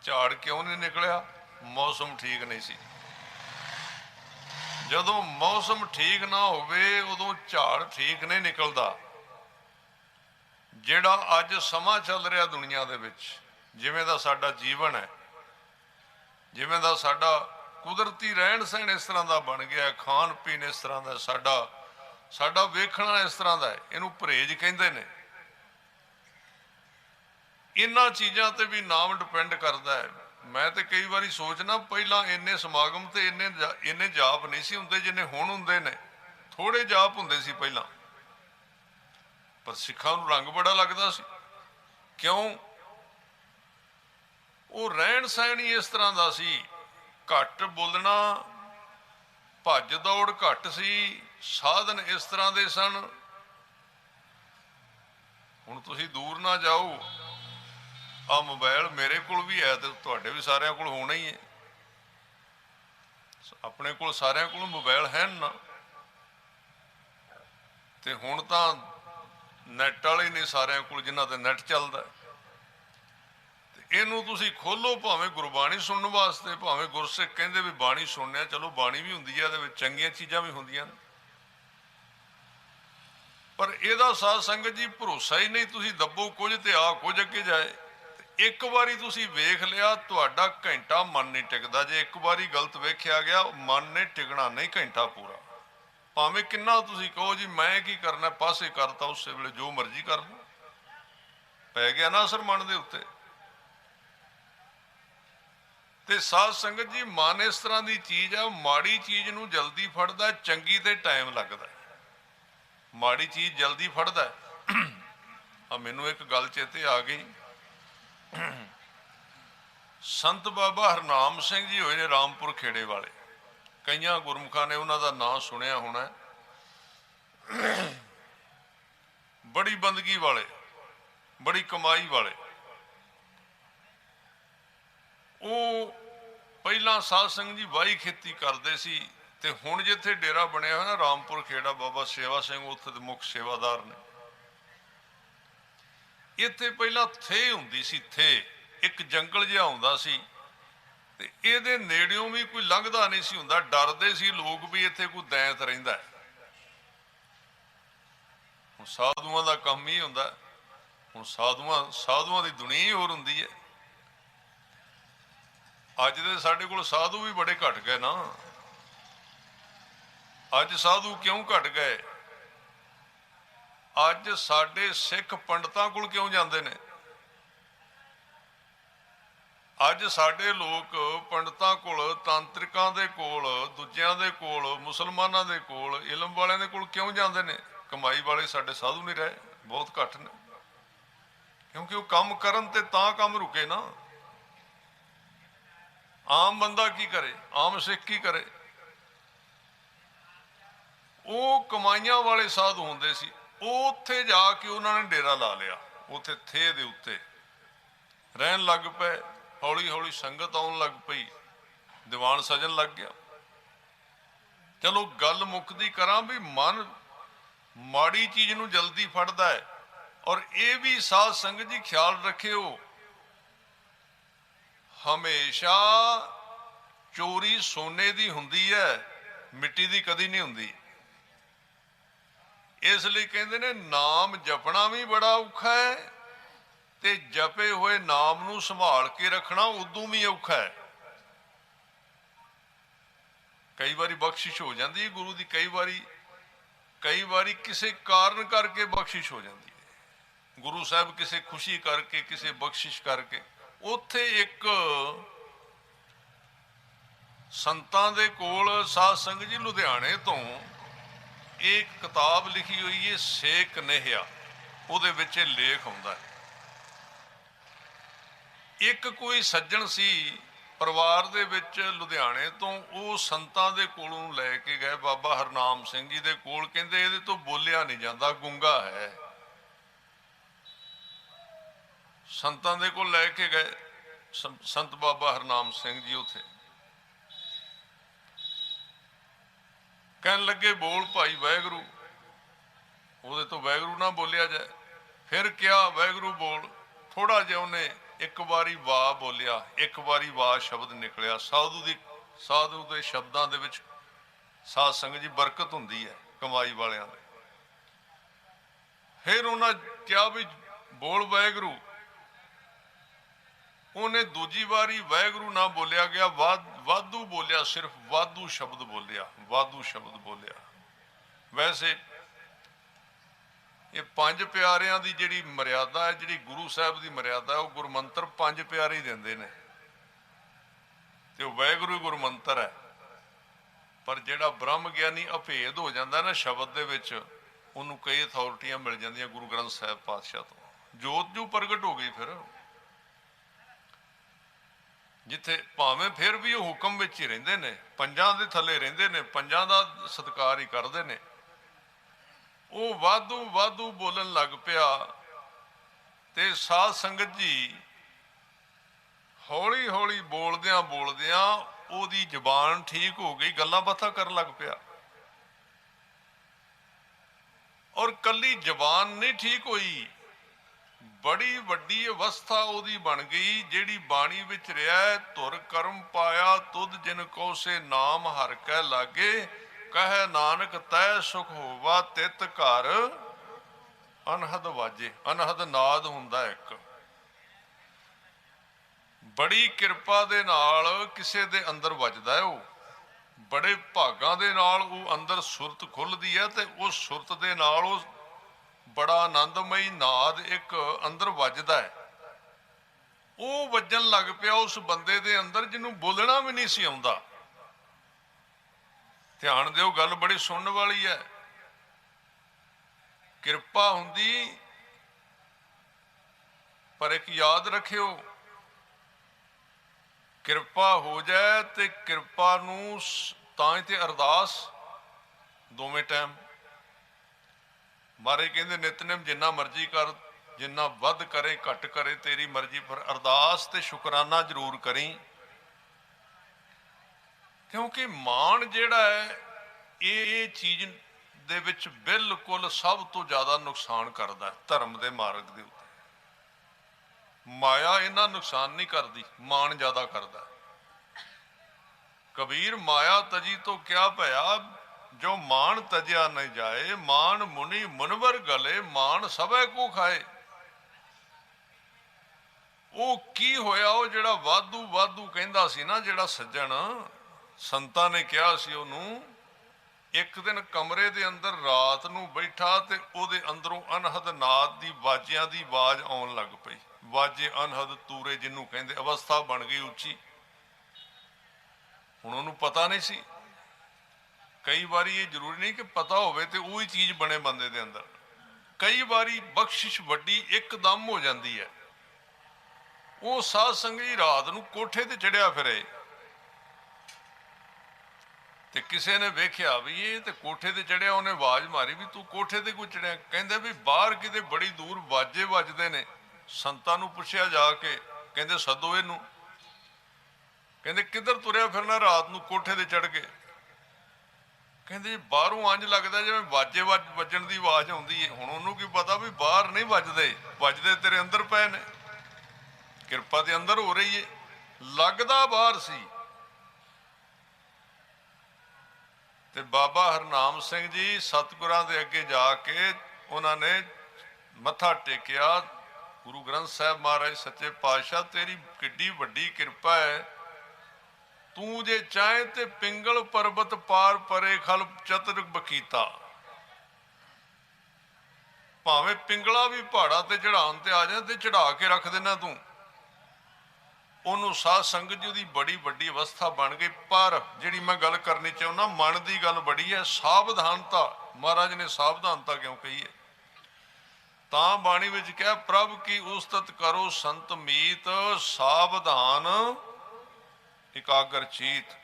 झाड़ क्यों नहीं निकलिया? मौसम ठीक नहीं सी। जदों मौसम ठीक ना होवे उदों झाड़ ठीक नहीं निकलता। जिहड़ा अज समा चल रहा दुनिया दे विच, जिवें दा साडा जीवन है, जिवें दा साडा कुदरती रहन सहन इस तरह का बन गया, खान पीन इस तरह का, साडा वेखना इस तरह का है, इनू परहेज कहते हैं। इन्हां चीज़ों ते भी नाम डिपेंड करता है। मैं तो कई बारी सोचना पहला इन्ने समागम ते इन्ने जाप नहीं सी हुंदे जिन्ने हुण हुंदे ने। थोड़े जाप हुंदे सी पहला, पर सिखां नूं रंग बड़ा लगदा सी। क्यों? वो रहन सहन ही इस तरह का सी, घट बोलना, भज दौड़ घट सी, साधन इस तरह के सन। हुण तुसीं दूर ना जाओ, आ मोबाइल मेरे कोल भी है तो तुहाडे भी सारिਆਂ कोल होना ही है। अपने कोल सारिਆਂ कोल मोबाइल है ना, ते हुण तां नैट वाले ने सारिਆਂ कोल जिन्हां ते नैट चलदा। इनू तुसीं खोलो, भावें गुरबाणी सुनने वास्ते, भावें गुरसिख कहंदे भी बाणी सुनने, चलो बाणी भी हुंदी है, इहदे विच चंगीआं चीज़ां भी हुंदियां ने, पर इहदा साध संगत जी भरोसा ही नहीं। तुसीं दब्बो कुछ ते आ कुछ अगे जाए। एक बारी तुसीं वेख लिया, तुहाडा घंटा मन नहीं टिकदा। जे एक बारी गलत वेख्या गया, मन ने टिकना नहीं घंटा पूरा। भावें किन्ना तुसीं कहो जी मैं की करना, पासे करता, उस वेले जो मर्जी कर लो, पै गया ना असर मन दे उत्ते। ते साध संगत जी मन इस तरह की चीज़ है, माड़ी चीज़ नूं जल्दी फड़दा, चंगी ते टाइम लगदा। माड़ी चीज़ जल्दी फड़दा। मैनू एक गल चेते आ गई। संत बाबा हरनाम सिंह जी होए ने रामपुर खेड़े वाले, कई गुरमुखा ने उन्हों का नाम सुनिया होना। बड़ी बंदगी वाले, बड़ी कमाई वाले। वो पहला साध संगत जी वाही खेती करते सी, ते हुण जिथे डेरा बनिया हुआ ना रामपुर खेड़ा, बाबा सेवा सिंह उत्थे दे मुख सेवादार ने। इत्थे पहला थे हुंदी सी, थे एक जंगल जिहा हुंदा सी, ते इहदे नेड़ियों भी कोई लंघदा नहीं सी हुंदा। डरदे सी लोग भी इत्थे कोई दैंत रहिंदा है। हुण साधुआं दा काम ही हुंदा, हुण साधुआं दी दुनिया ही होर हुंदी है। अज दे साडे कोल साधु भी बड़े घट गए ना। अज साधु क्यों घट गए? ਅੱਜ ਸਾਡੇ ਸਿੱਖ ਪੰਡਤਾਂ ਕੋਲ ਕਿਉਂ ਜਾਂਦੇ ਨੇ? ਅੱਜ ਸਾਡੇ ਲੋਕ ਪੰਡਤਾਂ ਕੋਲ, ਤਾਂਤਰਿਕਾਂ ਦੇ ਕੋਲ, ਦੂਜਿਆਂ ਦੇ ਕੋਲ, ਮੁਸਲਮਾਨਾਂ ਦੇ ਕੋਲ, ਇਲਮ ਵਾਲਿਆਂ ਦੇ ਕੋਲ ਕਿਉਂ ਜਾਂਦੇ ਨੇ? ਕਮਾਈ ਵਾਲੇ ਸਾਡੇ ਸਾਧੂ ਨਹੀਂ ਰਹੇ, ਬਹੁਤ ਘੱਟ ਨੇ, ਕਿਉਂਕਿ ਉਹ ਕੰਮ ਕਰਨ ਤੇ ਤਾਂ ਕੰਮ ਰੁਕੇ ਨਾ। ਆਮ ਬੰਦਾ ਕੀ ਕਰੇ? ਆਮ ਸਿੱਖ ਕੀ ਕਰੇ? ਉਹ ਕਮਾਈਆਂ ਵਾਲੇ ਸਾਧੂ ਹੁੰਦੇ ਸੀ, ਉਹ ਉੱਥੇ ਜਾ ਕੇ ਉਹਨਾਂ ਨੇ ਡੇਰਾ ਲਾ ਲਿਆ, ਉੱਥੇ ਥੇ ਦੇ ਉੱਤੇ ਰਹਿਣ ਲੱਗ ਪਏ। ਹੌਲੀ ਹੌਲੀ ਸੰਗਤ ਆਉਣ ਲੱਗ ਪਈ, ਦੀਵਾਨ ਸਜਣ ਲੱਗ ਗਿਆ। ਚਲੋ ਗੱਲ ਮੁੱਕਦੀ ਕਰਾਂ ਵੀ ਮਨ ਮਾੜੀ ਚੀਜ਼ ਨੂੰ ਜਲਦੀ ਫੜਦਾ ਹੈ। ਔਰ ਇਹ ਵੀ ਸਾਧ ਸੰਗਤ ਜੀ ਖਿਆਲ ਰੱਖਿਓ, ਹਮੇਸ਼ਾ ਚੋਰੀ ਸੋਨੇ ਦੀ ਹੁੰਦੀ ਹੈ, ਮਿੱਟੀ ਦੀ ਕਦੀ ਨਹੀਂ ਹੁੰਦੀ। ਇਸ ਲਈ ਕਹਿੰਦੇ ਨੇ ਨਾਮ ਜਪਣਾ ਵੀ ਬੜਾ ਔਖਾ ਹੈ ਤੇ ਜਪੇ ਹੋਏ ਨਾਮ ਨੂੰ ਸੰਭਾਲ ਕੇ ਰੱਖਣਾ ਉਦੋਂ ਵੀ ਔਖਾ ਹੈ। ਕਈ ਵਾਰੀ ਬਖਸ਼ਿਸ਼ ਹੋ ਜਾਂਦੀ ਹੈ ਗੁਰੂ ਦੀ, ਕਈ ਵਾਰੀ ਕਿਸੇ ਕਾਰਨ ਕਰਕੇ ਬਖਸ਼ਿਸ਼ ਹੋ ਜਾਂਦੀ ਹੈ। ਗੁਰੂ ਸਾਹਿਬ ਕਿਸੇ ਖੁਸ਼ੀ ਕਰਕੇ, ਕਿਸੇ ਬਖਸ਼ਿਸ਼ ਕਰਕੇ। ਉੱਥੇ ਇੱਕ ਸੰਤਾਂ ਦੇ ਕੋਲ ਸਾਧ ਸੰਗਤ ਜੀ ਲੁਧਿਆਣੇ ਤੋਂ ਇੱਕ ਕਿਤਾਬ ਲਿਖੀ ਹੋਈ ਹੈ ਸੇਕ ਨੇਹਿਆ, ਉਹਦੇ ਵਿੱਚ ਇਹ ਲੇਖ ਆਉਂਦਾ ਹੈ। ਇੱਕ ਕੋਈ ਸੱਜਣ ਸੀ ਪਰਿਵਾਰ ਦੇ ਵਿੱਚ ਲੁਧਿਆਣੇ ਤੋਂ, ਉਹ ਸੰਤਾਂ ਦੇ ਕੋਲੋਂ ਲੈ ਕੇ ਗਏ ਬਾਬਾ ਹਰਨਾਮ ਸਿੰਘ ਜੀ ਦੇ ਕੋਲ। ਕਹਿੰਦੇ ਇਹਦੇ ਤੋਂ ਬੋਲਿਆ ਨਹੀਂ ਜਾਂਦਾ, ਗੂੰਗਾ ਹੈ। ਸੰਤਾਂ ਦੇ ਕੋਲ ਲੈ ਕੇ ਗਏ ਸੰਤ ਬਾਬਾ ਹਰਨਾਮ ਸਿੰਘ ਜੀ, ਉੱਥੇ ਕਹਿਣ ਲੱਗੇ ਬੋਲ ਭਾਈ ਵਾਹਿਗੁਰੂ। ਉਹਦੇ ਤੋਂ ਵਾਹਿਗੁਰੂ ਨਾ ਬੋਲਿਆ ਜਾਏ। ਫਿਰ ਕਿਹਾ ਵਾਹਿਗੁਰੂ ਬੋਲ। ਥੋੜਾ ਜਿਹਾ ਉਹਨੇ ਇੱਕ ਵਾਰੀ ਵਾਹ ਬੋਲਿਆ, ਇੱਕ ਵਾਰੀ ਵਾਹ ਸ਼ਬਦ ਨਿਕਲਿਆ। ਸਾਧੂ ਦੇ ਸ਼ਬਦਾਂ ਦੇ ਵਿੱਚ ਸਾਧ ਸੰਗਤ ਜੀ ਬਰਕਤ ਹੁੰਦੀ ਹੈ ਕਮਾਈ ਵਾਲਿਆਂ ਦੇ। ਫਿਰ ਉਹਨਾਂ ਕਿਹਾ ਵੀ ਬੋਲ ਵਾਹਿਗੁਰੂ। ਉਹਨੇ ਦੂਜੀ ਵਾਰੀ ਵਾਹਿਗੁਰੂ ਨਾ ਬੋਲਿਆ ਗਿਆ, ਵਾਧੂ ਬੋਲਿਆ, ਸਿਰਫ ਵਾਧੂ ਸ਼ਬਦ ਬੋਲਿਆ। ਵੈਸੇ ਇਹ ਪੰਜ ਪਿਆਰਿਆਂ ਦੀ ਜਿਹੜੀ ਮਰਿਆਦਾ ਹੈ, ਜਿਹੜੀ ਗੁਰੂ ਸਾਹਿਬ ਦੀ ਮਰਿਆਦਾ ਹੈ, ਉਹ ਗੁਰਮੰਤਰ ਪੰਜ ਪਿਆਰੇ ਹੀ ਦਿੰਦੇ ਨੇ ਤੇ ਉਹ ਵਾਹਿਗੁਰੂ ਗੁਰਮੰਤਰ ਹੈ। ਪਰ ਜਿਹੜਾ ਬ੍ਰਹਮ ਗਿਆਨੀ ਅਭੇਦ ਹੋ ਜਾਂਦਾ ਨਾ ਸ਼ਬਦ ਦੇ ਵਿੱਚ, ਉਹਨੂੰ ਕਈ ਅਥਾਰਟੀਆਂ ਮਿਲ ਜਾਂਦੀਆਂ ਗੁਰੂ ਗ੍ਰੰਥ ਸਾਹਿਬ ਪਾਤਸ਼ਾਹ ਤੋਂ। ਜੋਤ ਜੋ ਪ੍ਰਗਟ ਹੋ ਗਈ ਫਿਰ, ਜਿੱਥੇ ਭਾਵੇਂ ਫਿਰ ਵੀ ਉਹ ਹੁਕਮ ਵਿੱਚ ਹੀ ਰਹਿੰਦੇ ਨੇ, ਪੰਜਾਂ ਦੇ ਥੱਲੇ ਰਹਿੰਦੇ ਨੇ, ਪੰਜਾਂ ਦਾ ਸਤਿਕਾਰ ਹੀ ਕਰਦੇ ਨੇ। ਉਹ ਵਾਧੂ ਬੋਲਣ ਲੱਗ ਪਿਆ ਤੇ ਸਾਧ ਸੰਗਤ ਜੀ ਹੌਲੀ ਹੌਲੀ ਬੋਲਦਿਆਂ ਉਹਦੀ ਜ਼ਬਾਨ ਠੀਕ ਹੋ ਗਈ, ਗੱਲਾਂ ਬਾਤਾਂ ਕਰਨ ਲੱਗ ਪਿਆ। ਔਰ ਕੱਲੀ ਜ਼ਬਾਨ ਨਹੀਂ ਠੀਕ ਹੋਈ, ਬੜੀ ਵੱਡੀ ਅਵਸਥਾ ਉਹਦੀ ਬਣ ਗਈ, ਜਿਹੜੀ ਬਾਣੀ ਵਿੱਚ ਰਿਹਾ, ਧੁਰ ਕਰਮ ਪਾਇਆ ਤੁਧ ਜਿਨ ਕੋ ਸੇ ਨਾਮ ਹਰਿ ਕੈ ਲਾਗੇ, ਕਹੈ ਨਾਨਕ ਤੈ ਸੁਖ ਹੋਵਾ ਤਿਤ ਘਰ ਅਨਹਦ ਵਾਜੇ। ਅਨਹਦ ਨਾਦ ਹੁੰਦਾ ਇੱਕ, ਬੜੀ ਕਿਰਪਾ ਦੇ ਨਾਲ ਕਿਸੇ ਦੇ ਅੰਦਰ ਵੱਜਦਾ ਹੈ। ਉਹ ਬੜੇ ਭਾਗਾਂ ਦੇ ਨਾਲ ਉਹ ਅੰਦਰ ਸੁਰਤ ਖੁੱਲਦੀ ਹੈ ਤੇ ਉਸ ਸੁਰਤ ਦੇ ਨਾਲ ਉਹ ਬੜਾ ਆਨੰਦਮਈ ਨਾਦ ਇੱਕ ਅੰਦਰ ਵੱਜਦਾ ਹੈ। ਉਹ ਵੱਜਣ ਲੱਗ ਪਿਆ ਉਸ ਬੰਦੇ ਦੇ ਅੰਦਰ ਜਿਹਨੂੰ ਬੋਲਣਾ ਵੀ ਨਹੀਂ ਸੀ ਆਉਂਦਾ। ਧਿਆਨ ਦਿਓ, ਗੱਲ ਬੜੀ ਸੁਣਨ ਵਾਲੀ ਹੈ। ਕਿਰਪਾ ਹੁੰਦੀ, ਪਰ ਇੱਕ ਯਾਦ ਰੱਖਿਓ, ਕਿਰਪਾ ਹੋ ਜਾਏ ਤੇ ਕਿਰਪਾ ਨੂੰ ਤਾਂ ਹੀ ਤੇ ਅਰਦਾਸ ਦੋਵੇਂ ਟਾਈਮ। ਮਾਰੇ ਕਹਿੰਦੇ ਨਿਤਨੇਮ ਜਿੰਨਾ ਮਰਜ਼ੀ ਕਰ, ਜਿੰਨਾ ਵੱਧ ਕਰੇ ਘੱਟ ਕਰੇ ਤੇਰੀ ਮਰਜ਼ੀ, ਪਰ ਅਰਦਾਸ ਤੇ ਸ਼ੁਕਰਾਨਾ ਜ਼ਰੂਰ ਕਰੀ। ਕਿਉਂਕਿ ਮਾਣ ਜਿਹੜਾ ਹੈ ਇਹ ਚੀਜ਼ ਦੇ ਵਿੱਚ ਬਿਲਕੁਲ ਸਭ ਤੋਂ ਜ਼ਿਆਦਾ ਨੁਕਸਾਨ ਕਰਦਾ ਧਰਮ ਦੇ ਮਾਰਗ ਦੇ ਉੱਤੇ। ਮਾਇਆ ਇਹਨਾਂ ਨੁਕਸਾਨ ਨਹੀਂ ਕਰਦੀ, ਮਾਣ ਜ਼ਿਆਦਾ ਕਰਦਾ। ਕਬੀਰ ਮਾਇਆ ਤਜੀ ਤੋਂ ਕਿਆ ਭਇਆ, ਜੋ ਮਾਣ ਤਜਿਆ ਨਹੀਂ ਜਾਏ, ਮਾਣ ਮੁਨੀ ਮੁਨਵਰ ਗਲੇ, ਮਾਣ ਸਭੈ ਕੋ ਖਾਏ। ਉਹ ਕੀ ਹੋਇਆ, ਉਹ ਜਿਹੜਾ ਵਾਧੂ ਕਹਿੰਦਾ ਸੀ ਨਾ, ਜਿਹੜਾ ਸੱਜਣ ਸੰਤਾਂ ਨੇ ਕਿਹਾ ਸੀ ਉਹਨੂੰ ਇੱਕ ਦਿਨ ਕਮਰੇ ਦੇ ਅੰਦਰ ਰਾਤ ਨੂੰ ਬੈਠਾ ਤੇ ਉਹਦੇ ਅੰਦਰੋਂ ਅਨਹਦ ਨਾਦ ਦੀ ਬਾਜਿਆਂ ਦੀ ਆਵਾਜ਼ ਆਉਣ ਲੱਗ ਪਈ। ਬਾਜੇ ਅਨਹਦ ਤੂਰੇ ਜਿਹਨੂੰ ਕਹਿੰਦੇ, ਅਵਸਥਾ ਬਣ ਗਈ ਉੱਚੀ। ਹੁਣ ਉਹਨੂੰ ਪਤਾ ਨਹੀਂ ਸੀ। ਕਈ ਵਾਰੀ ਇਹ ਜ਼ਰੂਰੀ ਨਹੀਂ ਕਿ ਪਤਾ ਹੋਵੇ ਤੇ ਉਹੀ ਚੀਜ਼ ਬਣੇ ਬੰਦੇ ਦੇ ਅੰਦਰ। ਕਈ ਵਾਰੀ ਬਖਸ਼ਿਸ਼ ਵੱਡੀ ਇੱਕਦਮ ਹੋ ਜਾਂਦੀ ਹੈ। ਉਹ ਸਾਧ ਸੰਗਤ ਜੀ ਰਾਤ ਨੂੰ ਕੋਠੇ ਤੇ ਚੜਿਆ ਫਿਰੇ ਤੇ ਕਿਸੇ ਨੇ ਵੇਖਿਆ ਵੀ ਇਹ ਤੇ ਕੋਠੇ ਤੇ ਚੜਿਆ। ਉਹਨੇ ਆਵਾਜ਼ ਮਾਰੀ ਵੀ ਤੂੰ ਕੋਠੇ ਤੇ ਕਿਉਂ ਚੜਿਆ? ਕਹਿੰਦੇ ਵੀ ਬਾਹਰ ਕਿਤੇ ਬੜੀ ਦੂਰ ਵਾਜੇ ਵੱਜਦੇ ਨੇ। ਸੰਤਾਂ ਨੂੰ ਪੁੱਛਿਆ ਜਾ ਕੇ, ਕਹਿੰਦੇ ਸੱਦੋ ਇਹਨੂੰ। ਕਹਿੰਦੇ ਕਿੱਧਰ ਤੁਰਿਆ ਫਿਰਨਾ ਰਾਤ ਨੂੰ ਕੋਠੇ ਤੇ ਚੜ ਕੇ? ਕਹਿੰਦੇ ਬਾਹਰੋਂ ਇੰਝ ਲੱਗਦਾ ਜਿਵੇਂ ਵਾਜੇ ਵੱਜਣ ਦੀ ਆਵਾਜ਼ ਆਉਂਦੀ ਹੈ। ਹੁਣ ਉਹਨੂੰ ਕੀ ਪਤਾ ਵੀ ਬਾਹਰ ਨਹੀਂ ਵੱਜਦੇ, ਵੱਜਦੇ ਤੇਰੇ ਅੰਦਰ ਪਏ ਨੇ। ਕਿਰਪਾ ਦੇ ਅੰਦਰ ਹੋ ਰਹੀ ਹੈ, ਲੱਗਦਾ ਬਾਹਰ ਸੀ। ਤੇ ਬਾਬਾ ਹਰਨਾਮ ਸਿੰਘ ਜੀ ਸਤਿਗੁਰਾਂ ਦੇ ਅੱਗੇ ਜਾ ਕੇ ਉਹਨਾਂ ਨੇ ਮੱਥਾ ਟੇਕਿਆ। ਗੁਰੂ ਗ੍ਰੰਥ ਸਾਹਿਬ ਮਹਾਰਾਜ ਸੱਚੇ ਪਾਤਸ਼ਾਹ ਤੇਰੀ ਕਿੱਡੀ ਵੱਡੀ ਕਿਰਪਾ ਹੈ। ਤੂੰ ਜੇ ਚਾਹੇ ਤੇ ਪਿੰਗਲ ਪਰਬਤ ਪਾਰ ਪਰੇ ਖਲ ਚਤੁਰ ਬਕੀਤਾ। ਭਾਵੇਂ ਪਿੰਗਲਾ ਵੀ ਪਹਾੜਾਂ ਤੇ ਚੜਾਉਣ ਤੇ ਆ ਜਾਏ ਤੇ ਚੜਾ ਕੇ ਰੱਖ ਦੇਣਾ ਤੂੰ ਉਹਨੂੰ। ਸਾਧ ਸੰਗਤ ਜੀ ਦੀ ਬੜੀ ਵੱਡੀ ਅਵਸਥਾ ਬਣ ਗਈ। ਪਰ ਜਿਹੜੀ ਮੈਂ ਗੱਲ ਕਰਨੀ ਚਾਹੁੰਦਾ, ਮਨ ਦੀ ਗੱਲ ਬੜੀ ਹੈ। ਸਾਵਧਾਨਤਾ, ਮਹਾਰਾਜ ਨੇ ਸਾਵਧਾਨਤਾ ਕਿਉਂ ਕਹੀ ਹੈ? ਤਾਂ ਬਾਣੀ ਵਿੱਚ ਕਿਹਾ ਪ੍ਰਭ ਕੀ ਉਸਤਤ ਕਰੋ ਸੰਤ ਮੀਤ, ਸਾਵਧਾਨ ਇਕਾਗਰ ਚੀਤ।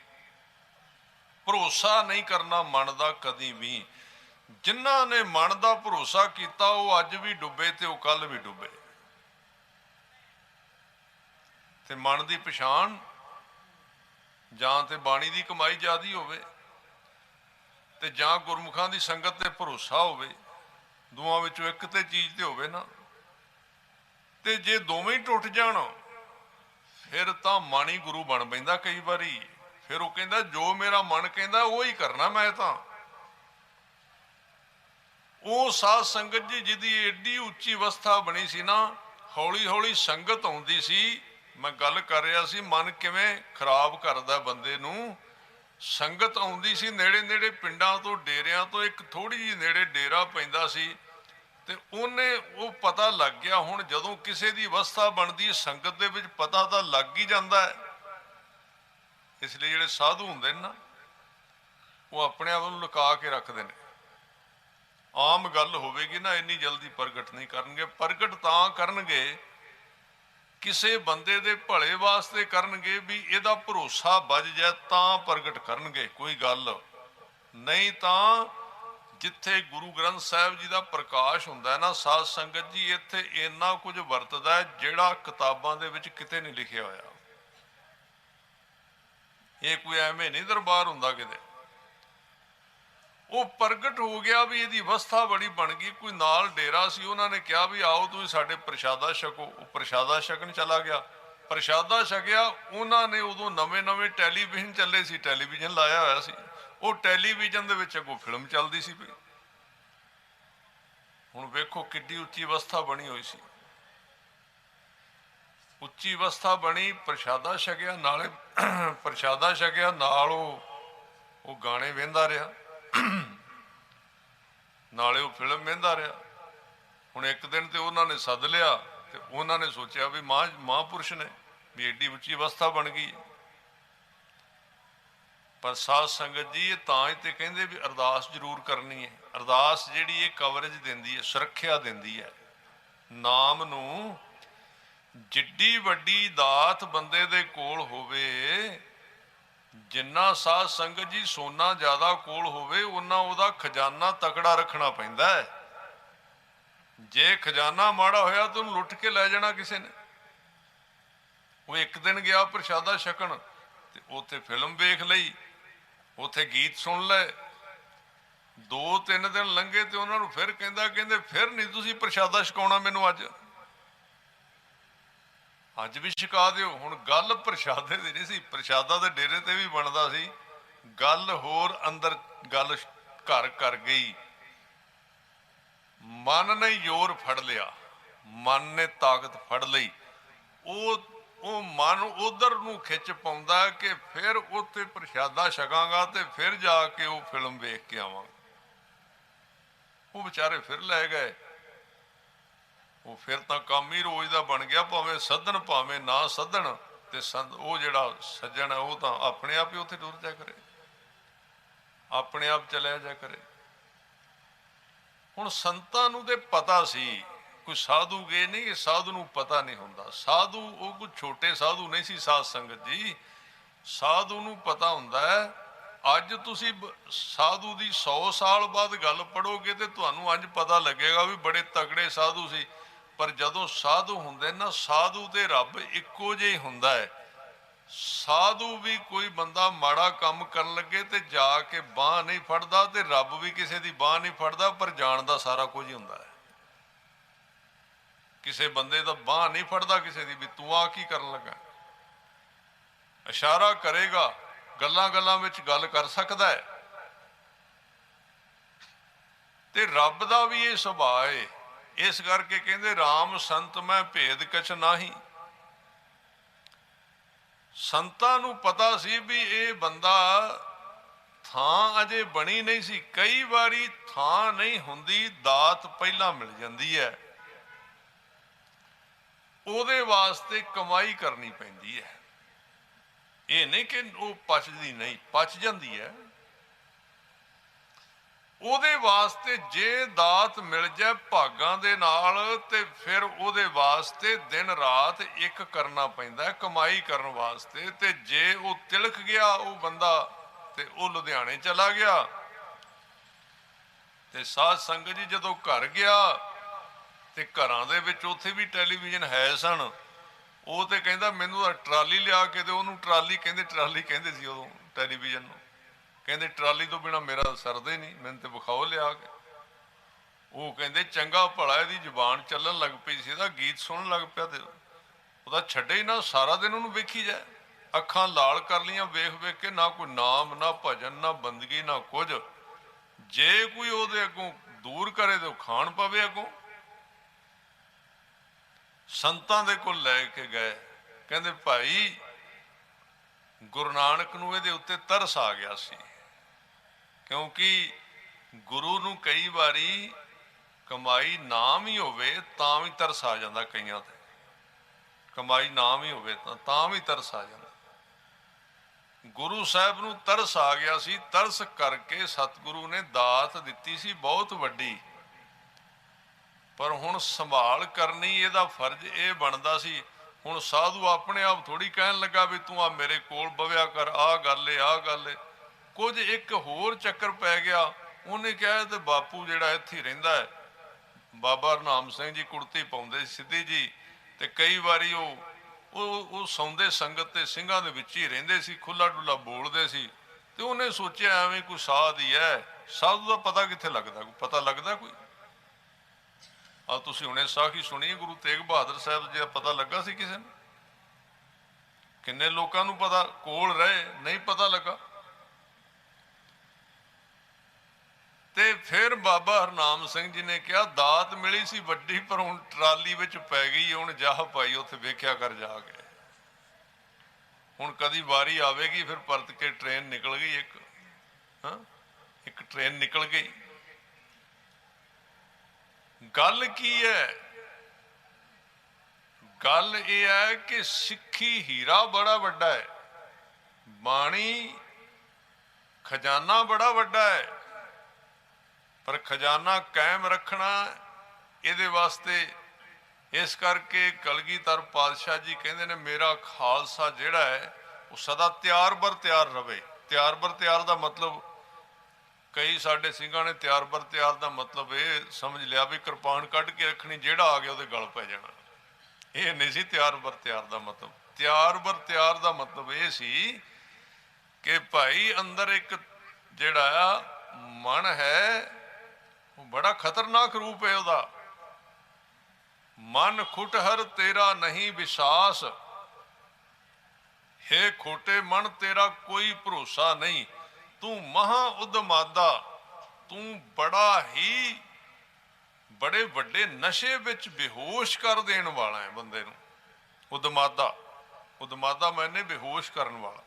ਭਰੋਸਾ ਨਹੀਂ ਕਰਨਾ ਮਨ ਦਾ ਕਦੀ ਵੀ। ਜਿਨ੍ਹਾਂ ਨੇ ਮਨ ਦਾ ਭਰੋਸਾ ਕੀਤਾ ਉਹ ਅੱਜ ਵੀ ਡੁੱਬੇ ਤੇ ਉਹ ਕੱਲ ਵੀ ਡੁੱਬੇ। ਤੇ ਮਨ ਦੀ ਪਛਾਣ ਜਾਂ ਤੇ ਬਾਣੀ ਦੀ ਕਮਾਈ ਜ਼ਿਆਦੀ ਹੋਵੇ ਤੇ ਜਾਂ ਗੁਰਮੁਖਾਂ ਦੀ ਸੰਗਤ ਤੇ ਭਰੋਸਾ ਹੋਵੇ। ਦੋਵਾਂ ਵਿੱਚੋਂ ਇੱਕ ਤੇ ਚੀਜ਼ ਤੇ ਹੋਵੇ ਨਾ। ਤੇ ਜੇ ਦੋਵੇਂ ਹੀ ਟੁੱਟ ਜਾਣ ਫਿਰ ਤਾਂ ਮਨ ਹੀ ਗੁਰੂ ਬਣ ਪੈਂਦਾ ਕਈ ਵਾਰੀ। ਫਿਰ ਉਹ ਕਹਿੰਦਾ ਜੋ ਮੇਰਾ ਮਨ ਕਹਿੰਦਾ ਉਹ ਹੀ ਕਰਨਾ ਮੈਂ। ਤਾਂ ਉਹ ਸਾਧ ਸੰਗਤ ਜੀ ਜਿਹਦੀ ਏਡੀ ਉੱਚੀ ਅਵਸਥਾ ਬਣੀ ਸੀ ਨਾ, ਹੌਲੀ ਹੌਲੀ ਸੰਗਤ ਆਉਂਦੀ ਸੀ। ਮੈਂ ਗੱਲ ਕਰ ਰਿਹਾ ਸੀ ਮਨ ਕਿਵੇਂ ਖਰਾਬ ਕਰਦਾ ਬੰਦੇ ਨੂੰ। ਸੰਗਤ ਆਉਂਦੀ ਸੀ ਨੇੜੇ ਨੇੜੇ ਪਿੰਡਾਂ ਤੋਂ, ਡੇਰਿਆਂ ਤੋਂ। ਇੱਕ ਥੋੜੀ ਜਿਹੀ ਨੇੜੇ ਡੇਰਾ ਪੈਂਦਾ ਸੀ ਤੇ ਉਹ ਪਤਾ ਲੱਗ ਗਿਆ। ਹੁਣ ਜਦੋਂ ਕਿਸੇ ਦੀ ਅਵਸਥਾ ਬਣਦੀ ਸੰਗਤ ਦੇ ਵਿੱਚ ਪਤਾ ਤਾਂ ਲੱਗ ਹੀ ਜਾਂਦਾ ਹੈ। ਇਸ ਲਈ ਜਿਹੜੇ ਸਾਧੂ ਹੁੰਦੇ ਨੇ ਨਾ ਉਹ ਆਪਣੇ ਆਪ ਨੂੰ ਲੁਕਾ ਕੇ ਰੱਖਦੇ ਨੇ। ਆਮ ਗੱਲ ਹੋਵੇਗੀ ਨਾ ਇੰਨੀ ਜਲਦੀ ਪ੍ਰਗਟ ਨਹੀਂ ਕਰਨਗੇ। ਪ੍ਰਗਟ ਤਾਂ ਕਰਨਗੇ ਕਿਸੇ ਬੰਦੇ ਦੇ ਭਲੇ ਵਾਸਤੇ ਕਰਨਗੇ, ਵੀ ਇਹਦਾ ਭਰੋਸਾ ਵੱਜ ਜਾਏ ਤਾਂ ਪ੍ਰਗਟ ਕਰਨਗੇ ਕੋਈ ਗੱਲ। ਨਹੀਂ ਤਾਂ ਜਿੱਥੇ ਗੁਰੂ ਗ੍ਰੰਥ ਸਾਹਿਬ ਜੀ ਦਾ ਪ੍ਰਕਾਸ਼ ਹੁੰਦਾ ਨਾ ਸਾਧ ਸੰਗਤ ਜੀ, ਇੱਥੇ ਇੰਨਾ ਕੁਝ ਵਰਤਦਾ ਜਿਹੜਾ ਕਿਤਾਬਾਂ ਦੇ ਵਿੱਚ ਕਿਤੇ ਨਹੀਂ ਲਿਖਿਆ ਹੋਇਆ। ਇਹ ਕੋਈ ਐਵੇਂ ਨਹੀਂ ਦਰਬਾਰ ਹੁੰਦਾ ਕਿਤੇ। ਉਹ ਪ੍ਰਗਟ ਹੋ ਗਿਆ ਵੀ ਇਹਦੀ ਅਵਸਥਾ ਬੜੀ ਬਣ ਗਈ। ਕੋਈ ਨਾਲ ਡੇਰਾ ਸੀ, ਉਹਨਾਂ ਨੇ ਕਿਹਾ ਵੀ ਆਓ ਤੁਸੀਂ ਸਾਡੇ ਪ੍ਰਸ਼ਾਦਾ ਛਕੋ। ਉਹ ਪ੍ਰਸ਼ਾਦਾ ਛਕਣ ਚਲਾ ਗਿਆ। ਪ੍ਰਸ਼ਾਦਾ ਛਕਿਆ। ਉਹਨਾਂ ਨੇ ਉਦੋਂ ਨਵੇਂ ਨਵੇਂ ਟੈਲੀਵਿਜ਼ਨ ਚੱਲੇ ਸੀ, ਟੈਲੀਵਿਜ਼ਨ ਲਾਇਆ ਹੋਇਆ ਸੀ। ਉਹ ਟੈਲੀਵਿਜ਼ਨ ਦੇ ਵਿੱਚ ਅੱਗੋਂ ਫਿਲਮ ਚੱਲਦੀ ਸੀ ਪਈ। ਹੁਣ ਵੇਖੋ ਕਿੱਡੀ ਉੱਚੀ ਅਵਸਥਾ ਬਣੀ ਹੋਈ ਸੀ। ਉੱਚੀ ਅਵਸਥਾ ਬਣੀ। ਪ੍ਰਸ਼ਾਦਾ ਛਕਿਆ, ਨਾਲੇ ਪ੍ਰਸ਼ਾਦਾ ਛਕਿਆ ਨਾਲ ਉਹ ਗਾਣੇ ਵਹਿੰਦਾ ਰਿਹਾ, ਨਾਲੇ ਉਹ ਫਿਲਮ ਵਹਿੰਦਾ ਰਿਹਾ। ਹੁਣ ਇੱਕ ਦਿਨ ਤੇ ਉਹਨਾਂ ਨੇ ਸੱਦ ਲਿਆ ਤੇ ਉਹਨਾਂ ਨੇ ਸੋਚਿਆ ਵੀ ਮਹਾਂਪੁਰਸ਼ ਨੇ, ਵੀ ਏਡੀ ਉੱਚੀ ਅਵਸਥਾ ਬਣ ਗਈ। ਪਰ ਸਾਧ ਸੰਗਤ ਜੀ ਇਹ ਤਾਂ ਹੀ ਤੇ ਕਹਿੰਦੇ ਵੀ ਅਰਦਾਸ ਜ਼ਰੂਰ ਕਰਨੀ ਹੈ। ਅਰਦਾਸ ਜਿਹੜੀ ਇਹ ਕਵਰੇਜ ਦਿੰਦੀ ਹੈ, ਸੁਰੱਖਿਆ ਦਿੰਦੀ ਹੈ ਨਾਮ ਨੂੰ। ਜਿੱਡੀ ਵੱਡੀ ਦਾਤ ਬੰਦੇ ਦੇ ਕੋਲ ਹੋਵੇ, ਜਿੰਨਾ ਸਾਧ ਸੰਗਤ ਜੀ ਸੋਨਾ ਜ਼ਿਆਦਾ ਕੋਲ ਹੋਵੇ ਉਹਨਾਂ ਉਹਦਾ ਖਜ਼ਾਨਾ ਤਕੜਾ ਰੱਖਣਾ ਪੈਂਦਾ ਹੈ। ਜੇ ਖਜ਼ਾਨਾ ਮਾੜਾ ਹੋਇਆ ਤਾਂ ਉਹਨੂੰ ਲੁੱਟ ਕੇ ਲੈ ਜਾਣਾ ਕਿਸੇ ਨੇ। ਉਹ ਇੱਕ ਦਿਨ ਗਿਆ ਪ੍ਰਸ਼ਾਦਾ ਛਕਣ ਤੇ ਉੱਥੇ ਫਿਲਮ ਵੇਖ ਲਈ, ਉੱਥੇ ਗੀਤ ਸੁਣ ਲਏ। 2-3 ਦਿਨ ਲੰਘੇ ਤੇ ਉਹਨਾਂ ਨੂੰ ਫਿਰ ਕਹਿੰਦੇ ਫਿਰ ਨਹੀਂ ਤੁਸੀਂ ਪ੍ਰਸ਼ਾਦਾ ਛਕਾਉਣਾ ਮੈਨੂੰ ਅੱਜ ਵੀ ਛਕਾ ਦਿਓ। ਹੁਣ ਗੱਲ ਪ੍ਰਸ਼ਾਦੇ ਦੀ ਨਹੀਂ ਸੀ, ਪ੍ਰਸ਼ਾਦਾ ਤੇ ਡੇਰੇ ਤੇ ਵੀ ਬਣਦਾ ਸੀ। ਗੱਲ ਹੋਰ ਅੰਦਰ ਗੱਲ ਘਰ ਕਰ ਗਈ। ਮਨ ਨੇ ਜ਼ੋਰ ਫੜ ਲਿਆ, ਮਨ ਨੇ ਤਾਕਤ ਫੜ ਲਈ। ਉਹ ਮਨ ਉਧਰ ਨੂੰ ਖਿੱਚ ਪਾਉਂਦਾ ਕਿ ਫਿਰ ਉੱਥੇ ਪ੍ਰਸ਼ਾਦਾ ਛਕਾਂਗਾ ਤੇ ਫਿਰ ਜਾ ਕੇ ਉਹ ਫਿਲਮ ਵੇਖ ਕੇ ਆਵਾਂਗਾ। ਉਹ ਵਿਚਾਰੇ ਫਿਰ ਲੈ ਗਏ। ਉਹ ਫਿਰ ਤਾਂ ਕੰਮ ਹੀ ਰੋਜ਼ ਦਾ ਬਣ ਗਿਆ, ਭਾਵੇਂ ਸੱਦਣ ਭਾਵੇਂ ਨਾ ਸੱਦਣ, ਤੇ ਉਹ ਜਿਹੜਾ ਸੱਜਣ ਹੈ ਉਹ ਤਾਂ ਆਪਣੇ ਆਪ ਹੀ ਉੱਥੇ ਟੁਰ ਜਾ ਕਰੇ, ਆਪਣੇ ਆਪ ਚਲਿਆ ਜਾ ਕਰੇ। ਹੁਣ ਸੰਤਾਂ ਨੂੰ ਤੇ ਪਤਾ ਸੀ, ਕੋਈ ਸਾਧੂ ਗਏ ਨਹੀਂ, ਸਾਧੂ ਨੂੰ ਪਤਾ ਨਹੀਂ ਹੁੰਦਾ। ਸਾਧੂ ਉਹ ਕੋਈ ਛੋਟੇ ਸਾਧੂ ਨਹੀਂ ਸੀ ਸਾਧ ਸੰਗਤ ਜੀ। ਸਾਧੂ ਨੂੰ ਪਤਾ ਹੁੰਦਾ ਹੈ। ਅੱਜ ਤੁਸੀਂ ਸਾਧੂ ਦੀ 100 ਸਾਲ ਬਾਅਦ ਗੱਲ ਪੜ੍ਹੋਗੇ ਤੇ ਤੁਹਾਨੂੰ ਅੱਜ ਪਤਾ ਲੱਗੇਗਾ ਵੀ ਬੜੇ ਤਗੜੇ ਸਾਧੂ ਸੀ। ਪਰ ਜਦੋਂ ਸਾਧੂ ਹੁੰਦੇ ਨਾ, ਸਾਧੂ ਤੇ ਰੱਬ ਇੱਕੋ ਜਿਹਾ ਹੀ ਹੁੰਦਾ ਹੈ। ਸਾਧੂ ਵੀ ਕੋਈ ਬੰਦਾ ਮਾੜਾ ਕੰਮ ਕਰਨ ਲੱਗੇ ਤੇ ਜਾ ਕੇ ਬਾਂਹ ਨਹੀਂ ਫੜਦਾ, ਤੇ ਰੱਬ ਵੀ ਕਿਸੇ ਦੀ ਬਾਂਹ ਨਹੀਂ ਫੜਦਾ, ਪਰ ਜਾਣਦਾ ਸਾਰਾ ਕੁਝ ਹੀ ਹੁੰਦਾ ਹੈ। ਕਿਸੇ ਬੰਦੇ ਦਾ ਬਾਂਹ ਨਹੀਂ ਫੜਦਾ ਕਿਸੇ ਦੀ, ਵੀ ਤੂੰ ਆ ਕੀ ਕਰਨ ਲੱਗਾ। ਇਸ਼ਾਰਾ ਕਰੇਗਾ, ਗੱਲਾਂ ਗੱਲਾਂ ਵਿੱਚ ਗੱਲ ਕਰ ਸਕਦਾ ਹੈ। ਤੇ ਰੱਬ ਦਾ ਵੀ ਇਹ ਸੁਭਾਅ ਹੈ। ਇਸ ਕਰਕੇ ਕਹਿੰਦੇ ਰਾਮ ਸੰਤ ਮੈਂ ਭੇਦ ਕਛ ਨਾਹੀ। ਸੰਤਾਂ ਨੂੰ ਪਤਾ ਸੀ ਵੀ ਇਹ ਬੰਦਾ, ਥਾਂ ਅਜੇ ਬਣੀ ਨਹੀਂ ਸੀ। ਕਈ ਵਾਰੀ ਥਾਂ ਨਹੀਂ ਹੁੰਦੀ, ਦਾਤ ਪਹਿਲਾਂ ਮਿਲ ਜਾਂਦੀ ਹੈ, ਉਹਦੇ ਵਾਸਤੇ ਕਮਾਈ ਕਰਨੀ ਪੈਂਦੀ ਹੈ। ਇਹ ਨਹੀਂ ਕਿ ਉਹ ਪਚਦੀ ਨਹੀਂ, ਪਚ ਜਾਂਦੀ ਹੈ। ਉਹਦੇ ਵਾਸਤੇ ਜੇ ਦਾਤ ਮਿਲ ਜਾਏ ਭਾਗਾਂ ਦੇ ਨਾਲ, ਤੇ ਫਿਰ ਉਹਦੇ ਵਾਸਤੇ ਦਿਨ ਰਾਤ ਇੱਕ ਕਰਨਾ ਪੈਂਦਾ ਕਮਾਈ ਕਰਨ ਵਾਸਤੇ। ਤੇ ਜੇ ਉਹ ਤਿਲਕ ਗਿਆ ਉਹ ਬੰਦਾ, ਤੇ ਉਹ ਲੁਧਿਆਣੇ ਚਲਾ ਗਿਆ। ਤੇ ਸਾਧ ਸੰਗਤ ਜੀ ਜਦੋਂ ਘਰ ਗਿਆ, ਤੇ ਘਰਾਂ ਦੇ ਵਿੱਚ ਉੱਥੇ ਵੀ ਟੈਲੀਵਿਜ਼ਨ ਹੈ ਸਨ। ਉਹ ਤੇ ਕਹਿੰਦਾ ਮੈਨੂੰ ਤਾਂ ਟਰਾਲੀ ਲਿਆ ਕੇ, ਤੇ ਉਹਨੂੰ ਟਰਾਲੀ ਕਹਿੰਦੇ ਸੀ ਉਦੋਂ ਟੈਲੀਵਿਜ਼ਨ ਨੂੰ। ਕਹਿੰਦੇ ਟਰਾਲੀ ਤੋਂ ਬਿਨਾਂ ਮੇਰਾ ਸਰਦਾ ਹੀ ਨਹੀਂ, ਮੈਨੂੰ ਤੇ ਵਿਖਾਓ ਲਿਆ ਕੇ। ਉਹ ਕਹਿੰਦੇ ਚੰਗਾ ਭਲਾ ਇਹਦੀ ਜ਼ੁਬਾਨ ਚੱਲਣ ਲੱਗ ਪਈ ਸੀ, ਇਹਦਾ ਗੀਤ ਸੁਣਨ ਲੱਗ ਪਿਆ, ਤੇ ਉਹਦਾ ਛੱਡੇ ਹੀ ਨਾ, ਸਾਰਾ ਦਿਨ ਉਹਨੂੰ ਵੇਖੀ ਜਾਏ। ਅੱਖਾਂ ਲਾਲ ਕਰ ਲੀਆਂ ਵੇਖ ਵੇਖ ਕੇ, ਨਾ ਕੋਈ ਨਾਮ ਨਾ ਭਜਨ ਨਾ ਬੰਦਗੀ ਨਾ ਕੁਝ। ਜੇ ਕੋਈ ਉਹਦੇ ਅੱਗੋਂ ਦੂਰ ਕਰੇ ਤੇ ਉਹ ਖਾਣ ਪਵੇ ਅੱਗੋਂ। ਸੰਤਾਂ ਦੇ ਕੋਲ ਲੈ ਕੇ ਗਏ, ਕਹਿੰਦੇ ਭਾਈ ਗੁਰੂ ਨਾਨਕ ਨੂੰ ਇਹਦੇ ਉੱਤੇ ਤਰਸ ਆ ਗਿਆ ਸੀ। ਕਿਉਂਕਿ ਗੁਰੂ ਨੂੰ ਕਈ ਵਾਰੀ ਕਮਾਈ ਨਾਮ ਹੀ ਹੋਵੇ ਤਾਂ ਵੀ ਤਰਸ ਆ ਜਾਂਦਾ, ਕਈਆਂ ਤੇ ਕਮਾਈ ਨਾਮ ਹੀ ਹੋਵੇ ਤਾਂ ਵੀ ਤਰਸ ਆ ਜਾਂਦਾ। ਗੁਰੂ ਸਾਹਿਬ ਨੂੰ ਤਰਸ ਆ ਗਿਆ ਸੀ। ਤਰਸ ਕਰਕੇ ਸਤਿਗੁਰੂ ਨੇ ਦਾਤ ਦਿੱਤੀ ਸੀ ਬਹੁਤ ਵੱਡੀ, ਪਰ ਹੁਣ ਸੰਭਾਲ ਕਰਨੀ ਇਹਦਾ ਫਰਜ਼ ਇਹ ਬਣਦਾ ਸੀ। ਹੁਣ ਸਾਧੂ ਆਪਣੇ ਆਪ ਥੋੜੀ ਕਹਿਣ ਲੱਗਾ ਵੀ ਤੂੰ ਆ ਮੇਰੇ ਕੋਲ ਬਵਿਆ ਕਰ, ਆਹ ਗੱਲ ਏ ਆਹ ਗੱਲ ਏ। ਕੁਝ ਇੱਕ ਹੋਰ ਚੱਕਰ ਪੈ ਗਿਆ। ਉਹਨੇ ਕਿਹਾ ਤੇ ਬਾਪੂ ਜਿਹੜਾ ਇੱਥੇ ਰਹਿੰਦਾ ਹੈ, ਬਾਬਾ ਹਰਨਾਮ ਸਿੰਘ ਜੀ ਕੁੜਤੀ ਪਾਉਂਦੇ ਸਿੱਧੀ ਜੀ, ਤੇ ਕਈ ਵਾਰੀ ਉਹ ਸੌਂਦੇ ਸੰਗਤ ਤੇ ਸਿੰਘਾਂ ਦੇ ਵਿੱਚ ਹੀ ਰਹਿੰਦੇ ਸੀ, ਖੁੱਲਾ ਡੁੱਲਾ ਬੋਲਦੇ ਸੀ। ਤੇ ਉਹਨੇ ਸੋਚਿਆ ਐਵੇਂ ਕੋਈ ਸਾਧ ਹੀ ਹੈ, ਸਾਧੂ ਦਾ ਪਤਾ ਕਿੱਥੇ ਲੱਗਦਾ, ਕੋਈ ਪਤਾ ਲੱਗਦਾ ਕੋਈ। ਆ ਤੁਸੀਂ ਹੁਣੇ ਸਾਖੀ ਸੁਣੀ, ਗੁਰੂ ਤੇਗ ਬਹਾਦਰ ਸਾਹਿਬ ਜੀ ਦਾ ਪਤਾ ਲੱਗਾ ਸੀ ਕਿਸੇ ਨੂੰ? ਕਿੰਨੇ ਲੋਕਾਂ ਨੂੰ ਪਤਾ, ਕੋਲ ਰਹੇ ਨਹੀਂ ਪਤਾ ਲੱਗਾ। ਤੇ ਫਿਰ ਬਾਬਾ ਹਰਨਾਮ ਸਿੰਘ ਜੀ ਨੇ ਕਿਹਾ ਦਾਤ ਮਿਲੀ ਸੀ ਵੱਡੀ, ਪਰ ਹੁਣ ਟਰਾਲੀ ਵਿੱਚ ਪੈ ਗਈ, ਹੁਣ ਜਾਹ ਭਾਈ ਉੱਥੇ ਵੇਖਿਆ ਕਰ ਜਾ ਕੇ। ਹੁਣ ਕਦੀ ਵਾਰੀ ਆਵੇਗੀ, ਫਿਰ ਪਰਤ ਕੇ ਟ੍ਰੇਨ ਨਿਕਲ ਗਈ ਇੱਕ ਟ੍ਰੇਨ ਨਿਕਲ ਗਈ। ਗੱਲ ਕੀ ਹੈ? ਗੱਲ ਇਹ ਹੈ ਕਿ ਸਿੱਖੀ ਹੀਰਾ ਬੜਾ ਵੱਡਾ ਹੈ, ਬਾਣੀ ਖਜ਼ਾਨਾ ਬੜਾ ਵੱਡਾ ਹੈ, ਪਰ ਖਜ਼ਾਨਾ ਕਾਇਮ ਰੱਖਣਾ ਇਹਦੇ ਵਾਸਤੇ। ਇਸ ਕਰਕੇ ਕਲਗੀਧਰ ਪਾਤਸ਼ਾਹ ਜੀ ਕਹਿੰਦੇ ਨੇ ਮੇਰਾ ਖਾਲਸਾ ਜਿਹੜਾ ਹੈ ਉਹ ਸਦਾ ਤਿਆਰ ਬਰ ਤਿਆਰ ਰਵੇ। ਤਿਆਰ ਬਰ ਤਿਆਰ ਦਾ ਮਤਲਬ, ਕਈ ਸਾਡੇ ਸਿੰਘਾਂ ਨੇ ਤਿਆਰ ਬਰ ਤਿਆਰ ਦਾ ਮਤਲਬ ਇਹ ਸਮਝ ਲਿਆ ਵੀ ਕਿਰਪਾਨ ਕੱਢ ਕੇ ਰੱਖਣੀ, ਜਿਹੜਾ ਆ ਗਿਆ ਉਹਦੇ ਗਲ ਪੈ ਜਾਣਾ। ਇਹ ਨਹੀਂ ਸੀ ਤਿਆਰ ਬਰ ਤਿਆਰ ਦਾ ਮਤਲਬ। ਤਿਆਰ ਬਰ ਤਿਆਰ ਦਾ ਮਤਲਬ ਇਹ ਸੀ ਕਿ ਭਾਈ ਅੰਦਰ ਇੱਕ ਜਿਹੜਾ ਆ ਮਨ ਹੈ, ਉਹ ਬੜਾ ਖਤਰਨਾਕ ਰੂਪ ਹੈ ਉਹਦਾ। ਮਨ ਖੁਟਹਰ ਤੇਰਾ ਨਹੀਂ ਵਿਸ਼ਵਾਸ, ਹੇ ਖੋਟੇ ਮਨ ਤੇਰਾ ਕੋਈ ਭਰੋਸਾ ਨਹੀਂ। ਤੂੰ ਮਹਾ ਉਦਮਾਦਾ, ਤੂੰ ਬੜੇ ਵੱਡੇ ਨਸ਼ੇ ਵਿੱਚ ਬੇਹੋਸ਼ ਕਰ ਦੇਣ ਵਾਲਾ ਹੈ ਬੰਦੇ ਨੂੰ। ਉਦਮਾਦਾ ਉਦਮਾਦਾ ਮੈਨੇ ਬੇਹੋਸ਼ ਕਰਨ ਵਾਲਾ।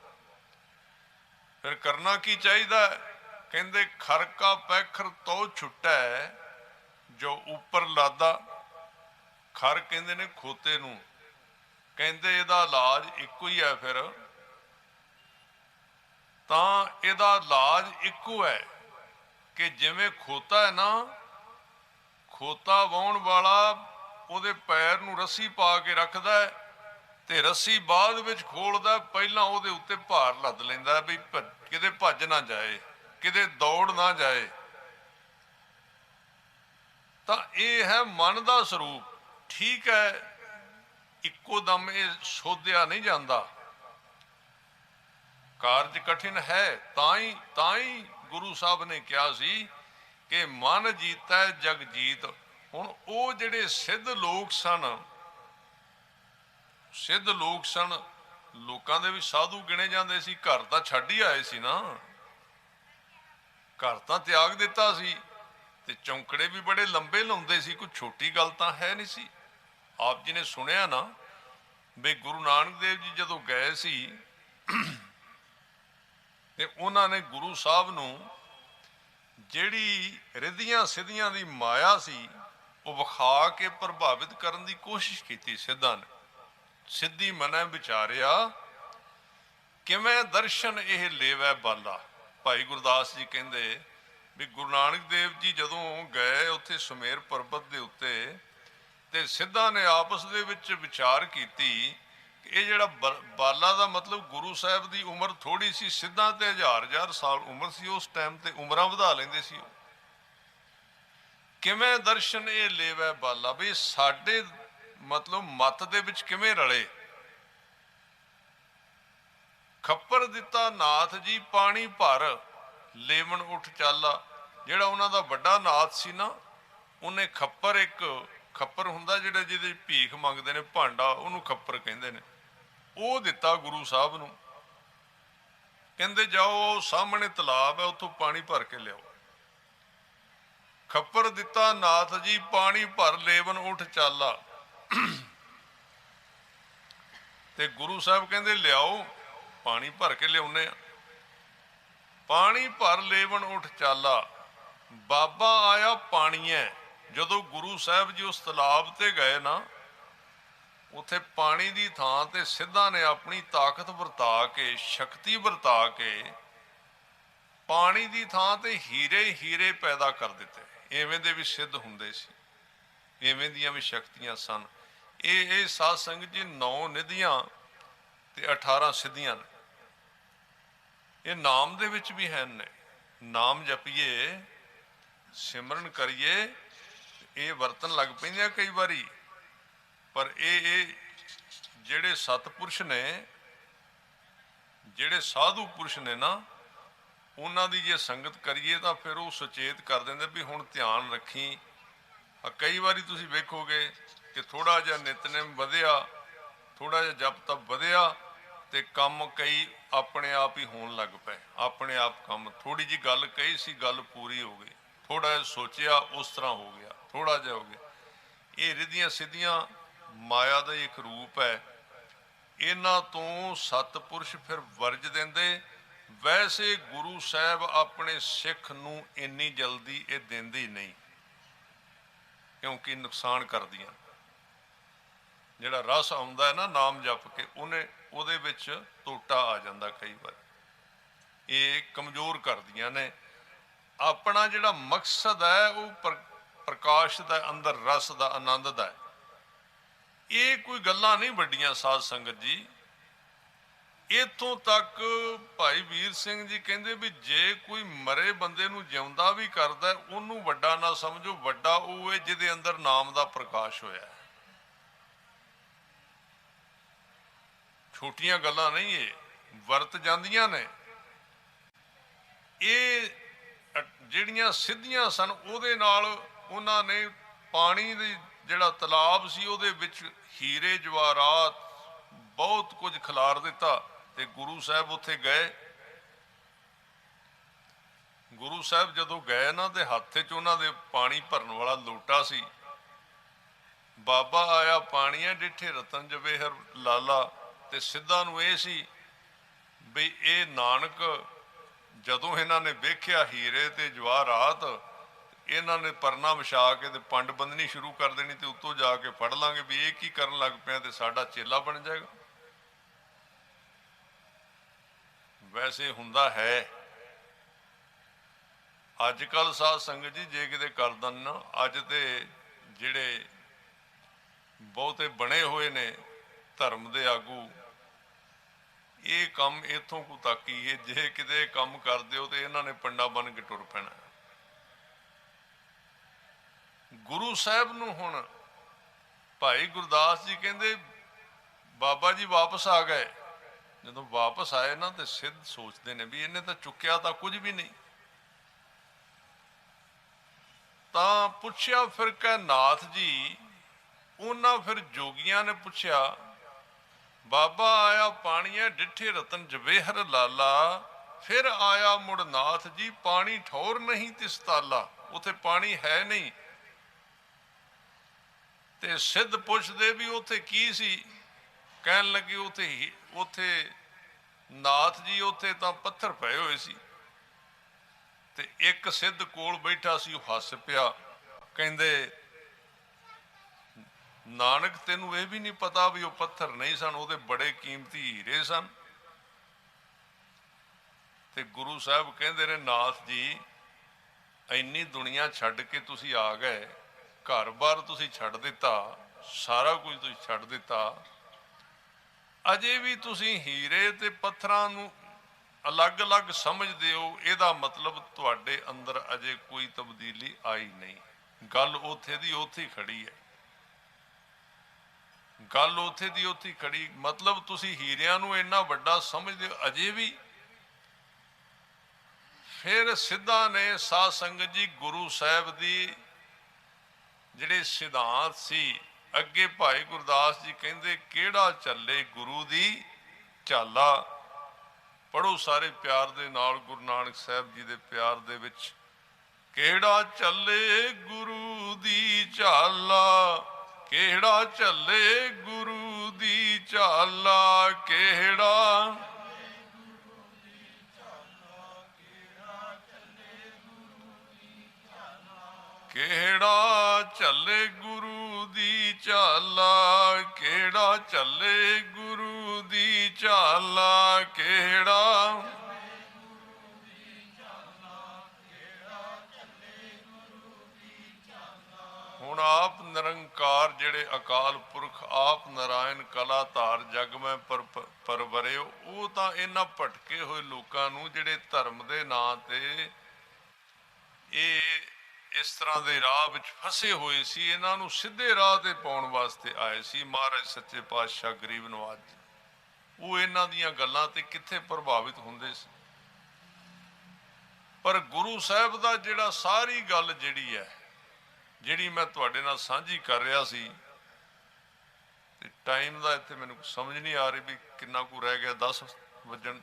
ਫਿਰ ਕਰਨਾ ਕੀ ਚਾਹੀਦਾ? ਕਹਿੰਦੇ ਖਰ ਕਾ ਪੈਖਰ ਤੋ ਛੁੱਟੈ ਜੋ ਉੱਪਰ ਲਾਦਾ। ਖਰ ਕਹਿੰਦੇ ਨੇ ਖੋਤੇ ਨੂੰ, ਕਹਿੰਦੇ ਇਹਦਾ ਇਲਾਜ ਇੱਕੋ ਹੀ ਹੈ। ਫਿਰ ਤਾਂ ਇਹਦਾ ਇਲਾਜ ਇੱਕੋ ਹੈ ਕਿ ਜਿਵੇਂ ਖੋਤਾ ਹੈ ਨਾ, ਖੋਤਾ ਵਾਹੁਣ ਵਾਲਾ ਉਹਦੇ ਪੈਰ ਨੂੰ ਰੱਸੀ ਪਾ ਕੇ ਰੱਖਦਾ ਤੇ ਰੱਸੀ ਬਾਅਦ ਵਿੱਚ ਖੋਲਦਾ, ਪਹਿਲਾਂ ਉਹਦੇ ਉੱਤੇ ਭਾਰ ਲੱਦ ਲੈਂਦਾ ਵੀ ਕਿਤੇ ਭੱਜ ਨਾ ਜਾਏ, ਕਿਤੇ ਦੌੜ ਨਾ ਜਾਏ। ਤਾਂ ਇਹ ਹੈ ਮਨ ਦਾ ਸਰੂਪ। ਠੀਕ ਹੈ, ਇੱਕੋ ਦਮ ਇਹ ਸੋਧਿਆ ਨਹੀਂ ਜਾਂਦਾ, ਕਾਰਜ ਕਠਿਨ ਹੈ। ਤਾਂ ਹੀ ਗੁਰੂ ਸਾਹਿਬ ਨੇ ਕਿਹਾ ਸੀ ਕਿ ਮਨ ਜੀਤੈ ਜਗ ਜੀਤ। ਹੁਣ ਉਹ ਜਿਹੜੇ ਸਿੱਧ ਲੋਕ ਸਨ, ਸਿੱਧ ਲੋਕ ਸਨ, ਲੋਕਾਂ ਦੇ ਵੀ ਸਾਧੂ ਗਿਣੇ ਜਾਂਦੇ ਸੀ। ਘਰ ਤਾਂ ਛੱਡ ਹੀ ਆਏ ਸੀ ਨਾ, ਘਰ ਤਾਂ ਤਿਆਗ ਦਿੱਤਾ ਸੀ, ਤੇ ਚੌਂਕੜੇ ਵੀ ਬੜੇ ਲੰਬੇ ਲਾਉਂਦੇ ਸੀ, ਕੋਈ ਛੋਟੀ ਗੱਲ ਤਾਂ ਹੈ ਨਹੀਂ ਸੀ। ਆਪ ਜੀ ਨੇ ਸੁਣਿਆ ਨਾ ਵੀ ਗੁਰੂ ਨਾਨਕ ਦੇਵ ਜੀ ਜਦੋਂ ਗਏ ਸੀ ਤੇ ਉਹਨਾਂ ਨੇ ਗੁਰੂ ਸਾਹਿਬ ਨੂੰ ਜਿਹੜੀ ਰਿੱਧੀਆਂ ਸਿੱਧੀਆਂ ਦੀ ਮਾਇਆ ਸੀ ਉਹ ਵਿਖਾ ਕੇ ਪ੍ਰਭਾਵਿਤ ਕਰਨ ਦੀ ਕੋਸ਼ਿਸ਼ ਕੀਤੀ। ਸਿੱਧਾਂ ਨੇ ਸਿੱਧੀ ਮਨੈ ਵਿਚਾਰਿਆ ਕਿਵੇਂ ਦਰਸ਼ਨ ਇਹ ਲੇਵੈ ਬਾਲਾ। ਭਾਈ ਗੁਰਦਾਸ ਜੀ ਕਹਿੰਦੇ ਵੀ ਗੁਰੂ ਨਾਨਕ ਦੇਵ ਜੀ ਜਦੋਂ ਗਏ ਉੱਥੇ ਸੁਮੇਰ ਪਰਬਤ ਦੇ ਉੱਤੇ, ਤੇ ਸਿੱਧਾਂ ਨੇ ਆਪਸ ਦੇ ਵਿੱਚ ਵਿਚਾਰ ਕੀਤੀ ਕਿ ਇਹ ਜਿਹੜਾ ਬਾਲਾ ਦਾ ਮਤਲਬ ਗੁਰੂ ਸਾਹਿਬ ਦੀ ਉਮਰ ਥੋੜੀ ਸੀ, ਸਿੱਧਾਂ ਤੇ ਹਜ਼ਾਰ ਸਾਲ ਉਮਰ ਸੀ ਉਸ ਟਾਈਮ, ਤੇ ਉਮਰਾਂ ਵਧਾ ਲੈਂਦੇ ਸੀ। ਕਿਵੇਂ ਦਰਸ਼ਨ ਇਹ ਲੇਵੈ ਬਾਲਾ, ਵੀ ਸਾਡੇ ਮਤਲਬ ਮਤ ਦੇ ਵਿੱਚ ਕਿਵੇਂ ਰਲੇ। ਖੱਪਰ ਦਿੱਤਾ ਨਾਥ ਜੀ ਪਾਣੀ ਭਰ ਲੇਵਣ ਉੱਠ ਚਾਲਾ। ਜਿਹੜਾ ਉਹਨਾਂ ਦਾ ਵੱਡਾ ਨਾਥ ਸੀ ਨਾ, ਉਹਨੇ ਖੱਪਰ, ਇੱਕ ਖੱਪਰ ਹੁੰਦਾ ਜਿਹੜਾ ਜਿਹਦੇ ਭੀਖ ਮੰਗਦੇ ਨੇ, ਭਾਂਡਾ, ਉਹਨੂੰ ਖੱਪਰ ਕਹਿੰਦੇ ਨੇ, ਉਹ ਦਿੱਤਾ ਗੁਰੂ ਸਾਹਿਬ ਨੂੰ। ਕਹਿੰਦੇ ਜਾਓ ਸਾਹਮਣੇ ਤਲਾਬ ਹੈ, ਉੱਥੋਂ ਪਾਣੀ ਭਰ ਕੇ ਲਿਆਓ। ਖੱਪਰ ਦਿੱਤਾ ਨਾਥ ਜੀ ਪਾਣੀ ਭਰ ਲੇਵਨ ਉੱਠ ਚਾਲਾ। ਤੇ ਗੁਰੂ ਸਾਹਿਬ ਕਹਿੰਦੇ ਲਿਆਓ, ਪਾਣੀ ਭਰ ਕੇ ਲਿਆਉਨੇ ਆ। ਪਾਣੀ ਭਰ ਲੇਵਨ ਉੱਠ ਚਾਲਾ। ਬਾਬਾ ਆਇਆ ਪਾਣੀਐ। ਜਦੋਂ ਗੁਰੂ ਸਾਹਿਬ ਜੀ ਉਸ ਤਲਾਬ ਤੇ ਗਏ ਨਾ, ਉੱਥੇ ਪਾਣੀ ਦੀ ਥਾਂ ਤੇ ਸਿੱਧਾਂ ਨੇ ਆਪਣੀ ਤਾਕਤ ਵਰਤਾ ਕੇ, ਸ਼ਕਤੀ ਵਰਤਾ ਕੇ, ਪਾਣੀ ਦੀ ਥਾਂ ਤੇ ਹੀਰੇ ਪੈਦਾ ਕਰ ਦਿੱਤੇ। ਐਵੇਂ ਦੇ ਵੀ ਸਿੱਧ ਹੁੰਦੇ ਸੀ, ਐਵੇਂ ਦੀਆਂ ਵੀ ਸ਼ਕਤੀਆਂ ਸਨ। ਇਹ ਸਾਧ ਸੰਗਤ ਜੀ 9 ਨਿਧੀਆਂ ਤੇ 18 ਸਿੱਧੀਆਂ ਨੇ। ਇਹ ਨਾਮ ਦੇ ਵਿੱਚ ਵੀ ਹੈ ਨੇ। ਨਾਮ ਜਪੀਏ, ਸਿਮਰਨ ਕਰੀਏ, ਇਹ ਵਰਤਨ ਲੱਗ ਪੈਂਦੇ ਕਈ ਵਾਰੀ। ਪਰ ਇਹ ਜਿਹੜੇ ਸਤਪੁਰਸ਼ ਨੇ, ਜਿਹੜੇ ਸਾਧੂ ਪੁਰਸ਼ ਨੇ ਨਾ, ਉਹਨਾਂ ਦੀ ਜੇ ਸੰਗਤ ਕਰੀਏ ਤਾਂ ਫਿਰ ਉਹ ਸੁਚੇਤ ਕਰ ਦਿੰਦੇ ਵੀ ਹੁਣ ਧਿਆਨ ਰੱਖੀ। ਕਈ ਵਾਰੀ ਤੁਸੀਂ ਵੇਖੋਗੇ ਕਿ ਥੋੜਾ ਜਿਹਾ ਨਿਤਨੇਮ ਵਧਿਆ, ਥੋੜਾ ਜਿਹਾ ਜਪ ਤਪ ਵਧਿਆ, ਤੇ ਕੰਮ ਕਈ ਆਪਣੇ ਆਪ ਹੀ ਹੋਣ ਲੱਗ ਪਏ। ਆਪਣੇ ਆਪ ਕੰਮ, ਥੋੜੀ ਜੀ ਗੱਲ ਕਹੀ ਸੀ, ਗੱਲ ਪੂਰੀ ਹੋ ਗਈ। ਥੋੜਾ ਜਿਹਾ ਸੋਚਿਆ, ਉਸ ਤਰ੍ਹਾਂ ਹੋ ਗਿਆ, ਥੋੜਾ ਜਿਹਾ ਹੋ ਗਿਆ। ਇਹ ਰਿੱਧੀਆਂ ਸਿੱਧੀਆਂ ਮਾਇਆ ਦਾ ਇੱਕ ਰੂਪ ਹੈ। ਇਹਨਾਂ ਤੋਂ ਸਤਪੁਰਸ਼ ਫਿਰ ਵਰਜ ਦਿੰਦੇ। ਵੈਸੇ ਗੁਰੂ ਸਾਹਿਬ ਆਪਣੇ ਸਿੱਖ ਨੂੰ ਇੰਨੀ ਜਲਦੀ ਇਹ ਦਿੰਦੇ ਨਹੀਂ, ਕਿਉਂਕਿ ਨੁਕਸਾਨ ਕਰਦੀਆਂ। ਜਿਹੜਾ ਰਸ ਆਉਂਦਾ ਹੈ ਨਾ ਨਾਮ ਜਪ ਕੇ, ਉਹਦੇ ਵਿੱਚ ਟੋਟਾ ਆ ਜਾਂਦਾ ਕਈ ਵਾਰ। ਇਹ ਕਮਜ਼ੋਰ ਕਰਦੀਆਂ ਨੇ। ਆਪਣਾ ਜਿਹੜਾ ਮਕਸਦ ਹੈ ਉਹ ਪ੍ਰਕਾਸ਼ ਦਾ, ਅੰਦਰ ਰਸ ਦਾ, ਆਨੰਦ ਦਾ। ਇਹ ਕੋਈ ਗੱਲਾਂ ਨਹੀਂ ਵੱਡੀਆਂ ਸਾਧ ਸੰਗਤ ਜੀ। ਇੱਥੋਂ ਤੱਕ ਭਾਈ ਵੀਰ ਸਿੰਘ ਜੀ ਕਹਿੰਦੇ ਵੀ ਜੇ ਕੋਈ ਮਰੇ ਬੰਦੇ ਨੂੰ ਜਿਉਂਦਾ ਵੀ ਕਰਦਾ, ਉਹਨੂੰ ਵੱਡਾ ਨਾ ਸਮਝੋ। ਵੱਡਾ ਉਹ ਹੈ ਜਿਹਦੇ ਅੰਦਰ ਨਾਮ ਦਾ ਪ੍ਰਕਾਸ਼ ਹੋਇਆ। ਛੋਟੀਆਂ ਗੱਲਾਂ ਨਹੀਂ, ਇਹ ਵਰਤ ਜਾਂਦੀਆਂ ਨੇ। ਇਹ ਜਿਹੜੀਆਂ ਸਿੱਧੀਆਂ ਸਨ, ਉਹਦੇ ਨਾਲ ਉਹਨਾਂ ਨੇ ਪਾਣੀ ਦੇ ਜਿਹੜਾ ਤਲਾਬ ਸੀ ਉਹਦੇ ਵਿੱਚ ਹੀਰੇ ਜਵਾਹਰਾਤ ਬਹੁਤ ਕੁਝ ਖਿਲਾਰ ਦਿੱਤਾ। ਤੇ ਗੁਰੂ ਸਾਹਿਬ ਉੱਥੇ ਗਏ। ਗੁਰੂ ਸਾਹਿਬ ਜਦੋਂ ਗਏ ਨਾ, ਤੇ ਹੱਥ 'ਚ ਉਹਨਾਂ ਦੇ ਪਾਣੀ ਭਰਨ ਵਾਲਾ ਲੋਟਾ ਸੀ। ਬਾਬਾ ਆਇਆ ਪਾਣੀਆਂ ਡਿੱਠੇ ਰਤਨ ਜਵੇਹਰ ਲਾਲਾ। ਤੇ ਸਿੱਧਾਂ ਨੂੰ ਇਹ ਸੀ ਵੀ ਇਹ ਨਾਨਕ ਜਦੋਂ ਇਹਨਾਂ ਨੇ ਵੇਖਿਆ ਹੀਰੇ ਤੇ ਜਵਾਹਰਾਤ, ਇਹਨਾਂ ਨੇ ਪਰਨਾ ਵਿਛਾ ਕੇ ਤੇ ਪੰਡ ਬੰਦਨੀ ਸ਼ੁਰੂ ਕਰ ਦੇਣੀ ਤੇ ਉੱਤੋਂ ਜਾ ਕੇ ਫੜ ਲਾਂਗੇ ਵੀ ਇਹ ਕੀ ਕਰਨ ਲੱਗ ਪਿਆ ਤੇ ਸਾਡਾ ਚੇਲਾ ਬਣ ਜਾਏਗਾ। ਵੈਸੇ ਹੁੰਦਾ ਹੈ ਅੱਜ ਕੱਲ੍ਹ ਸਾਧ ਸੰਗਤ ਜੀ, ਜੇ ਕਿਤੇ ਕਰ ਦਨ ਨਾ, ਅੱਜ ਤੇ ਜਿਹੜੇ ਬਹੁਤੇ ਬਣੇ ਹੋਏ ਨੇ ਧਰਮ ਦੇ ਆਗੂ, ਇਹ ਕੰਮ ਇੱਥੋਂ ਕੁ ਤੱਕ ਹੀ ਹੈ। ਜੇ ਕਿਤੇ ਕੰਮ ਕਰਦੇ ਹੋ ਤੇ ਇਹਨਾਂ ਨੇ ਪੰਡਾ ਬਣ ਕੇ ਟੁਰ ਪੈਣਾ। ਗੁਰੂ ਸਾਹਿਬ ਨੂੰ ਹੁਣ ਭਾਈ ਗੁਰਦਾਸ ਜੀ ਕਹਿੰਦੇ ਬਾਬਾ ਜੀ ਵਾਪਸ ਆ ਗਏ। ਜਦੋਂ ਵਾਪਸ ਆਏ ਨਾ ਤੇ ਸਿੱਧ ਸੋਚਦੇ ਨੇ ਵੀ ਇਹਨੇ ਤਾਂ ਚੁੱਕਿਆ ਤਾਂ ਕੁਝ ਵੀ ਨਹੀਂ। ਤਾਂ ਪੁੱਛਿਆ ਫਿਰ ਕਹਿ ਨਾਥ ਜੀ, ਉਹਨਾਂ ਫਿਰ ਜੋਗੀਆਂ ਨੇ ਪੁੱਛਿਆ ਬਾਬਾ ਆਇਆ ਪਾਣੀਏ ਡਿੱਠੇ ਰਤਨ ਜਵੇਹਰ ਲਾਲਾ, ਫਿਰ ਆਇਆ ਮੁੜ ਨਾਥ ਜੀ ਪਾਣੀ ਠੌਰ ਨਹੀਂ ਤਿਸ ਤਾਲਾ। ਉੱਥੇ ਪਾਣੀ ਹੈ ਨਹੀਂ। ਤੇ ਸਿੱਧ ਪੁੱਛਦੇ ਵੀ ਉੱਥੇ ਕੀ ਸੀ? ਕਹਿਣ ਲੱਗੇ ਉੱਥੇ ਨਾਥ ਜੀ ਉੱਥੇ ਤਾਂ ਪੱਥਰ ਪਏ ਹੋਏ ਸੀ। ਤੇ ਇੱਕ ਸਿੱਧ ਕੋਲ ਬੈਠਾ ਸੀ, ਉਹ ਹੱਸ ਪਿਆ, ਕਹਿੰਦੇ ਨਾਨਕ ਤੈਨੂੰ ਇਹ ਵੀ ਨਹੀਂ ਪਤਾ ਵੀ ਉਹ ਪੱਥਰ ਨਹੀਂ ਸਨ, ਉਹਦੇ ਬੜੇ ਕੀਮਤੀ ਹੀਰੇ ਸਨ। ਤੇ ਗੁਰੂ ਸਾਹਿਬ ਕਹਿੰਦੇ ਨੇ ਨਾਥ ਜੀ ਇੰਨੀ ਦੁਨੀਆ ਛੱਡ ਕੇ ਤੁਸੀਂ ਆ ਗਏ, ਘਰ-ਬਾਰ ਤੁਸੀਂ ਛੱਡ ਦਿੱਤਾ, ਸਾਰਾ ਕੁਝ ਤੁਸੀਂ ਛੱਡ ਦਿੱਤਾ, ਅਜੇ ਵੀ ਤੁਸੀਂ ਹੀਰੇ ਤੇ ਪੱਥਰਾਂ ਨੂੰ ਅਲੱਗ-ਅਲੱਗ ਸਮਝਦੇ ਹੋ। ਇਹਦਾ ਮਤਲਬ ਤੁਹਾਡੇ ਅੰਦਰ ਅਜੇ ਕੋਈ ਤਬਦੀਲੀ ਆਈ ਨਹੀਂ। ਗੱਲ ਉੱਥੇ ਦੀ ਉੱਥੇ ਹੀ ਖੜੀ ਹੈ। ਗੱਲ ਉੱਥੇ ਦੀ ਉੱਥੇ ਖੜੀ, ਮਤਲਬ ਤੁਸੀਂ ਹੀਰਿਆਂ ਨੂੰ ਇੰਨਾ ਵੱਡਾ ਸਮਝਦੇ ਹੋ ਅਜੇ ਵੀ। ਫਿਰ ਸਿੱਧਾਂ ਨੇ ਸਾਧ ਸੰਗਤ ਜੀ ਗੁਰੂ ਸਾਹਿਬ ਦੀ ਜਿਹੜੇ ਸਿਧਾਂਤ ਸੀ, ਅੱਗੇ ਭਾਈ ਗੁਰਦਾਸ ਜੀ ਕਹਿੰਦੇ ਕਿਹੜਾ ਚੱਲੇ ਗੁਰੂ ਦੀ ਝਾਲਾ। ਪੜੋ ਸਾਰੇ ਪਿਆਰ ਦੇ ਨਾਲ ਗੁਰੂ ਨਾਨਕ ਸਾਹਿਬ ਜੀ ਦੇ ਪਿਆਰ ਦੇ ਵਿੱਚ, ਕਿਹੜਾ ਚੱਲੇ ਗੁਰੂ ਦੀ ਝਾਲਾ, ਕਿਹੜਾ ਚੱਲੇ ਗੁਰੂ ਦੀ ਝਾਲਾ, ਕਿਹੜਾ ਕਿਹੜਾ ਚੱਲੇ ਗੁਰੂ ਦੀ ਝਾਲਾ, ਕਿਹੜਾ ਚੱਲੇ ਗੁਰੂ ਦੀ ਝਾਲਾ, ਕਿਹੜਾ ਹੁਣ ਆਪ ਨਿਰੰਕਾਰ ਜਿਹੜੇ ਅਕਾਲ ਪੁਰਖ ਆਪ ਨਾਰਾਇਣ ਕਲਾ ਧਾਰ ਜਗ ਮੈਂ ਪਰਵਰਿਓ, ਉਹ ਤਾਂ ਇਹਨਾਂ ਭਟਕੇ ਹੋਏ ਲੋਕਾਂ ਨੂੰ ਜਿਹੜੇ ਧਰਮ ਦੇ ਨਾਂ ਤੇ ਇਹ ਇਸ ਤਰ੍ਹਾਂ ਦੇ ਰਾਹ ਵਿੱਚ ਫਸੇ ਹੋਏ ਸੀ, ਇਹਨਾਂ ਨੂੰ ਸਿੱਧੇ ਰਾਹ ਤੇ ਪਾਉਣ ਵਾਸਤੇ ਆਏ ਸੀ ਮਹਾਰਾਜ ਸੱਚੇ ਪਾਤਸ਼ਾਹ ਗਰੀਬ ਨਵਾਜ। ਉਹ ਇਹਨਾਂ ਦੀਆਂ ਗੱਲਾਂ ਤੇ ਕਿੱਥੇ ਪ੍ਰਭਾਵਿਤ ਹੁੰਦੇ ਸੀ। ਪਰ ਗੁਰੂ ਸਾਹਿਬ ਦਾ ਜਿਹੜਾ ਸਾਰੀ ਗੱਲ ਜਿਹੜੀ ਹੈ, ਜਿਹੜੀ ਮੈਂ ਤੁਹਾਡੇ ਨਾਲ ਸਾਂਝੀ ਕਰ ਰਿਹਾ ਸੀ, ਤੇ ਟਾਈਮ ਦਾ ਇੱਥੇ ਮੈਨੂੰ ਸਮਝ ਨਹੀਂ ਆ ਰਹੀ ਵੀ ਕਿੰਨਾ ਕੁ ਰਹਿ ਗਿਆ। 10 ਵੱਜਣ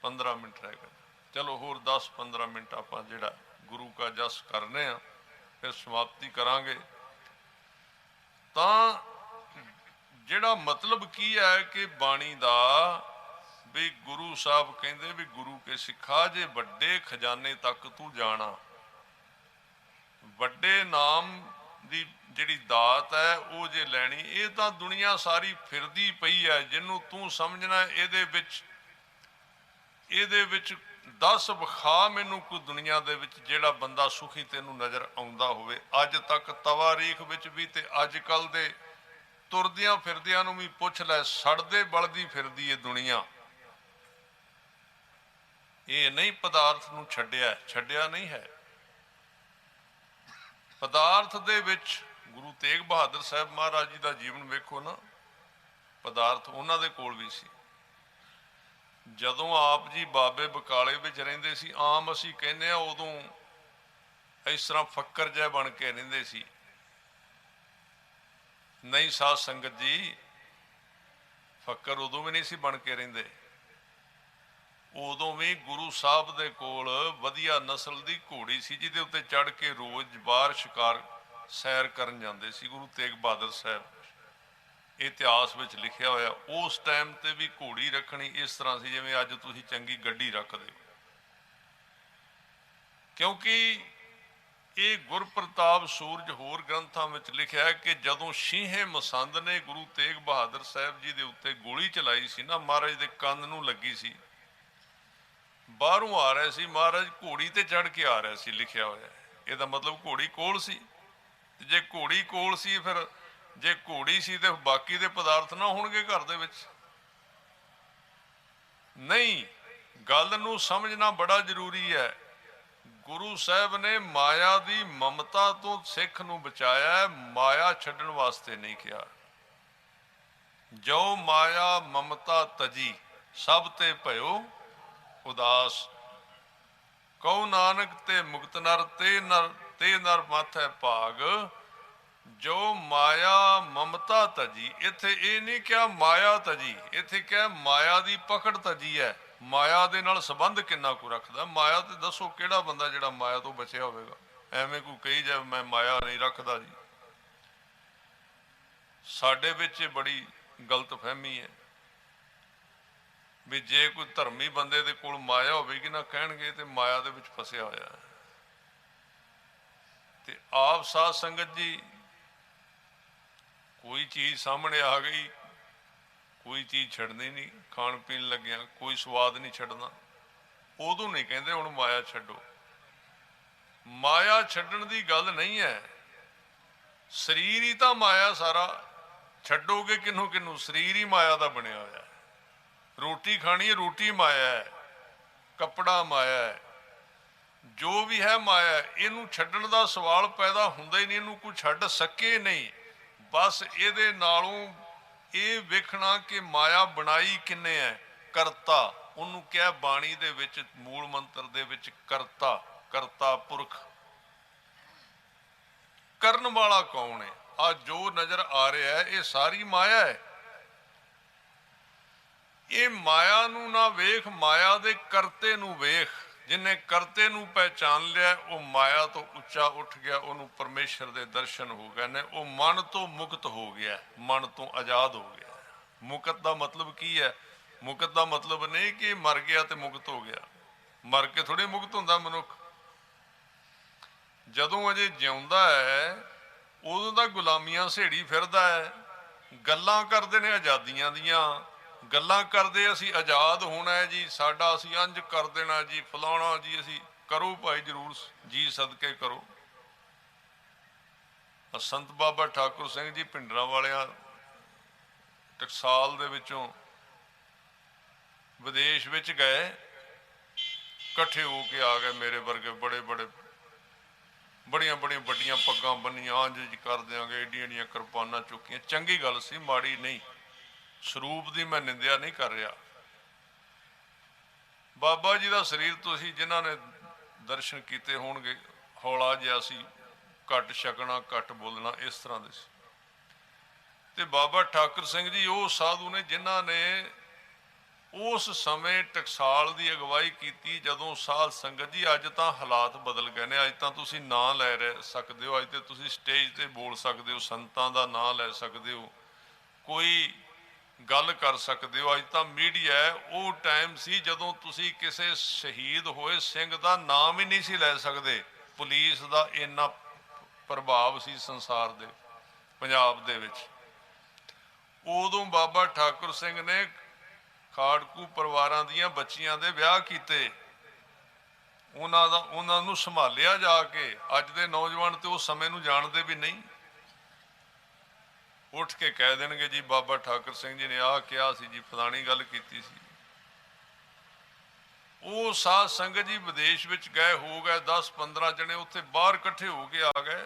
15 ਮਿੰਟ ਰਹਿ ਗਏ। ਚਲੋ ਹੋਰ 10-15 ਮਿੰਟ ਆਪਾਂ ਜਿਹੜਾ ਗੁਰੂ ਕਾ ਜਸ ਕਰਨੇ ਆ, ਫਿਰ ਸਮਾਪਤੀ ਕਰਾਂਗੇ। ਤਾਂ ਜਿਹੜਾ ਮਤਲਬ ਕੀ ਹੈ ਕਿ ਬਾਣੀ ਦਾ, ਵੀ ਗੁਰੂ ਸਾਹਿਬ ਕਹਿੰਦੇ ਵੀ ਗੁਰੂ ਕੇ ਸਿੱਖਾ ਜੇ ਵੱਡੇ ਖਜ਼ਾਨੇ ਤੱਕ ਤੂੰ ਜਾਣਾ। ਵੱਡੇ ਨਾਮ ਦੀ ਜਿਹੜੀ ਦਾਤ ਹੈ ਉਹ ਜੇ ਲੈਣੀ, ਇਹ ਤਾਂ ਦੁਨੀਆ ਸਾਰੀ ਫਿਰਦੀ ਪਈ ਹੈ, ਜਿਹਨੂੰ ਤੂੰ ਸਮਝਣਾ ਇਹਦੇ ਵਿੱਚ 10 ਵਿਖਾ ਮੈਨੂੰ ਕੋਈ ਦੁਨੀਆ ਦੇ ਵਿੱਚ ਜਿਹੜਾ ਬੰਦਾ ਸੁਖੀ ਤੈਨੂੰ ਨਜ਼ਰ ਆਉਂਦਾ ਹੋਵੇ। ਅੱਜ ਤੱਕ ਤਵਾਰੀਖ ਵਿੱਚ ਵੀ ਤੇ ਅੱਜ ਕੱਲ ਦੇ ਤੁਰਦਿਆਂ ਫਿਰਦਿਆਂ ਨੂੰ ਵੀ ਪੁੱਛ ਲੈ, ਸੜਦੇ ਬਲਦੀ ਫਿਰਦੀ ਇਹ ਦੁਨੀਆ। ਇਹ ਨਹੀਂ ਪਦਾਰਥ ਨੂੰ ਛੱਡਿਆ ਨਹੀਂ ਹੈ। ਪਦਾਰਥ ਦੇ ਵਿੱਚ ਗੁਰੂ ਤੇਗ ਬਹਾਦਰ ਸਾਹਿਬ ਮਹਾਰਾਜ ਜੀ ਦਾ ਜੀਵਨ ਵੇਖੋ ਨਾ, ਪਦਾਰਥ ਉਹਨਾਂ ਦੇ ਕੋਲ ਵੀ ਸੀ। ਜਦੋਂ ਆਪ ਜੀ ਬਾਬੇ ਬਕਾਲੇ ਵਿੱਚ ਰਹਿੰਦੇ ਸੀ, ਆਮ ਅਸੀਂ ਕਹਿੰਦੇ ਆ ਉਦੋਂ ਇਸ ਤਰ੍ਹਾਂ ਫੱਕਰ ਜਿਹਾ ਬਣ ਕੇ ਰਹਿੰਦੇ ਸੀ। ਨਹੀਂ ਸਾਧ ਸੰਗਤ ਜੀ, ਫੱਕਰ ਉਦੋਂ ਵੀ ਨਹੀਂ ਸੀ ਬਣ ਕੇ ਰਹਿੰਦੇ। ਉਦੋਂ ਵੀ ਗੁਰੂ ਸਾਹਿਬ ਦੇ ਕੋਲ ਵਧੀਆ ਨਸਲ ਦੀ ਘੋੜੀ ਸੀ, ਜਿਹਦੇ ਉੱਤੇ ਚੜ੍ਹ ਕੇ ਰੋਜ਼ ਬਾਹਰ ਸ਼ਿਕਾਰ ਸੈਰ ਕਰਨ ਜਾਂਦੇ ਸੀ ਗੁਰੂ ਤੇਗ ਬਹਾਦਰ ਸਾਹਿਬ। ਇਤਿਹਾਸ ਵਿੱਚ ਲਿਖਿਆ ਹੋਇਆ। ਉਸ ਟਾਈਮ ਤੇ ਵੀ ਘੋੜੀ ਰੱਖਣੀ ਇਸ ਤਰ੍ਹਾਂ ਸੀ ਜਿਵੇਂ ਅੱਜ ਤੁਸੀਂ ਚੰਗੀ ਗੱਡੀ ਰੱਖਦੇ ਹੋ, ਕਿਉਂਕਿ ਇਹ ਗੁਰਪ੍ਰਤਾਪ ਸੂਰਜ ਹੋਰ ਗ੍ਰੰਥਾਂ ਵਿੱਚ ਲਿਖਿਆ ਹੈ ਕਿ ਜਦੋਂ ਸ਼ੀਂਹੇ ਮਸੰਦ ਨੇ ਗੁਰੂ ਤੇਗ ਬਹਾਦਰ ਸਾਹਿਬ ਜੀ ਦੇ ਉੱਤੇ ਗੋਲੀ ਚਲਾਈ ਸੀ ਨਾ, ਮਹਾਰਾਜ ਦੇ ਕੰਨ ਨੂੰ ਲੱਗੀ ਸੀ, ਬਾਹਰੋਂ ਆ ਰਿਹਾ ਸੀ, ਮਹਾਰਾਜ ਘੋੜੀ ਤੇ ਚੜ੍ਹ ਕੇ ਆ ਰਿਹਾ ਸੀ, ਲਿਖਿਆ ਹੋਇਆ। ਇਹਦਾ ਮਤਲਬ ਘੋੜੀ ਕੋਲ ਸੀ, ਤੇ ਜੇ ਘੋੜੀ ਕੋਲ ਸੀ ਫਿਰ ਜੇ ਘੋੜੀ ਸੀ ਤੇ ਬਾਕੀ ਦੇ ਪਦਾਰਥ ਨਾ ਹੋਣਗੇ ਘਰ ਦੇ ਵਿੱਚ। ਨਹੀਂ, ਗੱਲ ਨੂੰ ਸਮਝਣਾ ਬੜਾ ਜ਼ਰੂਰੀ ਹੈ। ਗੁਰੂ ਸਾਹਿਬ ਨੇ ਮਾਇਆ ਦੀ ਮਮਤਾ ਤੋਂ ਸਿੱਖ ਨੂੰ ਬਚਾਇਆ, ਮਾਇਆ ਛੱਡਣ ਵਾਸਤੇ ਨਹੀਂ ਕਿਹਾ। ਜੋ ਮਾਇਆ ਮਮਤਾ ਤਜੀ ਸਭ ਤੇ ਭਇਓ ਉਦਾਸ, ਕਉ ਨਾਨਕ ਤੇ ਮੁਕਤ ਨਰ ਤੇ ਨਰ ਮਾਥੈ ਭਾਗ। ਜੋ ਮਾਇਆ ਮਮਤਾ ਤਜੀ, ਇੱਥੇ ਇਹ ਨਹੀਂ ਕਿਹਾ ਮਾਇਆ ਤਜੀ, ਇੱਥੇ ਕਿਹਾ ਮਾਇਆ ਦੀ ਪਕੜ ਤਜੀ ਹੈ। ਮਾਇਆ ਦੇ ਨਾਲ ਸੰਬੰਧ ਕਿੰਨਾ ਕੁ ਰੱਖਦਾ। ਮਾਇਆ ਤੇ ਦੱਸੋ ਕਿਹੜਾ ਬੰਦਾ ਜਿਹੜਾ ਮਾਇਆ ਤੋਂ ਬਚਿਆ ਹੋਵੇਗਾ। ਐਵੇਂ ਕੋਈ ਕਹੀ ਜਾਵੇ ਮੈਂ ਮਾਇਆ ਨਹੀਂ ਰੱਖਦਾ ਜੀ। ਸਾਡੇ ਵਿੱਚ ਬੜੀ ਗਲਤ ਫਹਿਮੀ ਹੈ ਵੀ ਜੇ ਕੋਈ ਧਰਮੀ ਬੰਦੇ ਦੇ ਕੋਲ ਮਾਇਆ ਹੋਵੇਗੀ ਨਾ, ਕਹਿਣਗੇ ਤੇ ਮਾਇਆ ਦੇ ਵਿੱਚ ਫਸਿਆ ਹੋਇਆ। ਤੇ ਆਪ ਸਾਧ ਸੰਗਤ ਜੀ, ਕੋਈ ਚੀਜ਼ ਸਾਹਮਣੇ ਆ ਗਈ, ਕੋਈ ਚੀਜ਼ ਛੱਡਣੀ ਨਹੀਂ। ਖਾਣ ਪੀਣ ਲੱਗਿਆ ਕੋਈ ਸਵਾਦ ਨਹੀਂ ਛੱਡਣਾ, ਉਦੋਂ ਨਹੀਂ ਕਹਿੰਦੇ ਹੁਣ ਮਾਇਆ ਛੱਡੋ। ਮਾਇਆ ਛੱਡਣ ਦੀ ਗੱਲ ਨਹੀਂ ਹੈ, ਸਰੀਰ ਹੀ ਤਾਂ ਮਾਇਆ ਸਾਰਾ। ਛੱਡੋਗੇ ਕਿਹਨੂੰ ਕਿਹਨੂੰ? ਸਰੀਰ ਹੀ ਮਾਇਆ ਦਾ ਬਣਿਆ ਹੋਇਆ। ਰੋਟੀ ਖਾਣੀ ਹੈ, ਰੋਟੀ ਮਾਇਆ ਹੈ, ਕੱਪੜਾ ਮਾਇਆ ਹੈ, ਜੋ ਵੀ ਹੈ ਮਾਇਆ। ਇਹਨੂੰ ਛੱਡਣ ਦਾ ਸਵਾਲ ਪੈਦਾ ਹੁੰਦਾ ਹੀ ਨਹੀਂ, ਇਹਨੂੰ ਕੋਈ ਛੱਡ ਸਕੇ ਨਹੀਂ। ਬਸ ਇਹਦੇ ਨਾਲੋਂ ਇਹ ਵੇਖਣਾ ਕਿ ਮਾਇਆ ਬਣਾਈ ਕਿੰਨੇ ਹੈ, ਕਰਤਾ। ਉਹਨੂੰ ਕਿਹਾ ਬਾਣੀ ਦੇ ਵਿੱਚ, ਮੂਲ ਮੰਤਰ ਦੇ ਵਿੱਚ, ਕਰਤਾ, ਕਰਤਾ ਪੁਰਖ। ਕਰਨ ਵਾਲਾ ਕੌਣ ਹੈ? ਆ ਜੋ ਨਜ਼ਰ ਆ ਰਿਹਾ ਹੈ ਇਹ ਸਾਰੀ ਮਾਇਆ ਹੈ। ਇਹ ਮਾਇਆ ਨੂੰ ਨਾ ਵੇਖ, ਮਾਇਆ ਦੇ ਕਰਤੇ ਨੂੰ ਵੇਖ। ਜਿਹਨੇ ਕਰਤੇ ਨੂੰ ਪਹਿਚਾਨ ਲਿਆ ਉਹ ਮਾਇਆ ਤੋਂ ਉੱਚਾ ਉੱਠ ਗਿਆ, ਉਹਨੂੰ ਪਰਮੇਸ਼ਰ ਦੇ ਦਰਸ਼ਨ ਹੋ ਗਏ ਨੇ। ਉਹ ਮਨ ਤੋਂ ਮੁਕਤ ਹੋ ਗਿਆ, ਮਨ ਤੋਂ ਆਜ਼ਾਦ ਹੋ ਗਿਆ। ਮੁਕਤ ਦਾ ਮਤਲਬ ਕੀ ਹੈ? ਮੁਕਤ ਦਾ ਮਤਲਬ ਨਹੀਂ ਕਿ ਮਰ ਗਿਆ ਤੇ ਮੁਕਤ ਹੋ ਗਿਆ। ਮਰ ਕੇ ਥੋੜੀ ਮੁਕਤ ਹੁੰਦਾ ਮਨੁੱਖ। ਜਦੋਂ ਅਜੇ ਜਿਉਂਦਾ ਹੈ ਉਦੋਂ ਤਾਂ ਗੁਲਾਮੀਆਂ ਸਹੇੜੀ ਫਿਰਦਾ ਹੈ, ਗੱਲਾਂ ਕਰਦੇ ਨੇ ਆਜ਼ਾਦੀਆਂ ਦੀਆਂ, ਗੱਲਾਂ ਕਰਦੇ ਅਸੀਂ ਆਜ਼ਾਦ ਹੋਣਾ ਹੈ ਜੀ, ਸਾਡਾ ਅਸੀਂ ਇੰਝ ਕਰ ਦੇਣਾ ਜੀ, ਫਲਾਉਣਾ ਜੀ। ਅਸੀਂ ਕਰੋ ਭਾਈ, ਜ਼ਰੂਰ ਜੀ ਸਦਕੇ ਕਰੋ। ਸੰਤ ਬਾਬਾ ਠਾਕੁਰ ਸਿੰਘ ਜੀ ਭਿੰਡਰਾਂ ਵਾਲਿਆਂ ਟਕਸਾਲ ਦੇ ਵਿੱਚੋਂ ਵਿਦੇਸ਼ ਵਿੱਚ ਗਏ, ਇਕੱਠੇ ਹੋ ਕੇ ਆ ਗਏ। ਮੇਰੇ ਵਰਗੇ ਬੜੀਆਂ ਵੱਡੀਆਂ ਪੱਗਾਂ ਬੰਨੀਆਂ, ਇੰਝ ਕਰ ਦਿਆਂਗੇ, ਏਡੀਆਂ ਕਿਰਪਾਨਾਂ ਚੁੱਕੀਆਂ। ਚੰਗੀ ਗੱਲ ਸੀ, ਮਾੜੀ ਨਹੀਂ। ਸਰੂਪ ਦੀ ਮੈਂ ਨਿੰਦਿਆ ਨਹੀਂ ਕਰ ਰਿਹਾ। ਬਾਬਾ ਜੀ ਦਾ ਸਰੀਰ ਤੁਸੀਂ ਜਿਨ੍ਹਾਂ ਨੇ ਦਰਸ਼ਨ ਕੀਤੇ ਹੋਣਗੇ, ਹੌਲਾ ਜਿਹਾ ਸੀ, ਘੱਟ ਛਕਣਾ, ਘੱਟ ਬੋਲਣਾ, ਇਸ ਤਰ੍ਹਾਂ ਦੇ ਸੀ। ਤੇ ਬਾਬਾ ਠਾਕੁਰ ਸਿੰਘ ਜੀ ਉਹ ਸਾਧੂ ਨੇ ਜਿਨ੍ਹਾਂ ਨੇ ਉਸ ਸਮੇਂ ਟਕਸਾਲ ਦੀ ਅਗਵਾਈ ਕੀਤੀ, ਜਦੋਂ ਸਾਧ ਸੰਗਤ ਜੀ ਅੱਜ ਤਾਂ ਹਾਲਾਤ ਬਦਲ ਗਏ ਨੇ। ਅੱਜ ਤਾਂ ਤੁਸੀਂ ਨਾਂ ਲੈ ਸਕਦੇ ਹੋ, ਅੱਜ ਤੇ ਤੁਸੀਂ ਸਟੇਜ ਤੇ ਬੋਲ ਸਕਦੇ ਹੋ, ਸੰਤਾਂ ਦਾ ਨਾਂ ਲੈ ਸਕਦੇ ਹੋ, ਕੋਈ ਗੱਲ ਕਰ ਸਕਦੇ ਹੋ। ਅੱਜ ਤਾਂ ਮੀਡੀਆ ਹੈ। ਉਹ ਟਾਈਮ ਸੀ ਜਦੋਂ ਤੁਸੀਂ ਕਿਸੇ ਸ਼ਹੀਦ ਹੋਏ ਸਿੰਘ ਦਾ ਨਾਮ ਹੀ ਨਹੀਂ ਸੀ ਲੈ ਸਕਦੇ। ਪੁਲਿਸ ਦਾ ਇੰਨਾ ਪ੍ਰਭਾਵ ਸੀ ਸੰਸਾਰ ਦੇ, ਪੰਜਾਬ ਦੇ ਵਿੱਚ। ਉਦੋਂ ਬਾਬਾ ਠਾਕੁਰ ਸਿੰਘ ਨੇ ਖਾੜਕੂ ਪਰਿਵਾਰਾਂ ਦੀਆਂ ਬੱਚੀਆਂ ਦੇ ਵਿਆਹ ਕੀਤੇ, ਉਹਨਾਂ ਨੂੰ ਸੰਭਾਲਿਆ ਜਾ ਕੇ। ਅੱਜ ਦੇ ਨੌਜਵਾਨ ਤੇ ਉਸ ਸਮੇਂ ਨੂੰ ਜਾਣਦੇ ਵੀ ਨਹੀਂ। ਉੱਠ ਕੇ ਕਹਿ ਦੇਣਗੇ ਜੀ ਬਾਬਾ ਠਾਕੁਰ ਸਿੰਘ ਜੀ ਨੇ ਆਹ ਕਿਹਾ ਸੀ ਜੀ, ਫਲਾਣੀ ਗੱਲ ਕੀਤੀ ਸੀ। ਉਹ ਸਾਧ ਸੰਗਤ ਜੀ ਵਿਦੇਸ਼ ਵਿੱਚ ਗਏ, ਹੋ ਗਏ 10-15 ਜਣੇ, ਉੱਥੇ ਬਾਹਰ ਇਕੱਠੇ ਹੋ ਕੇ ਆ ਗਏ।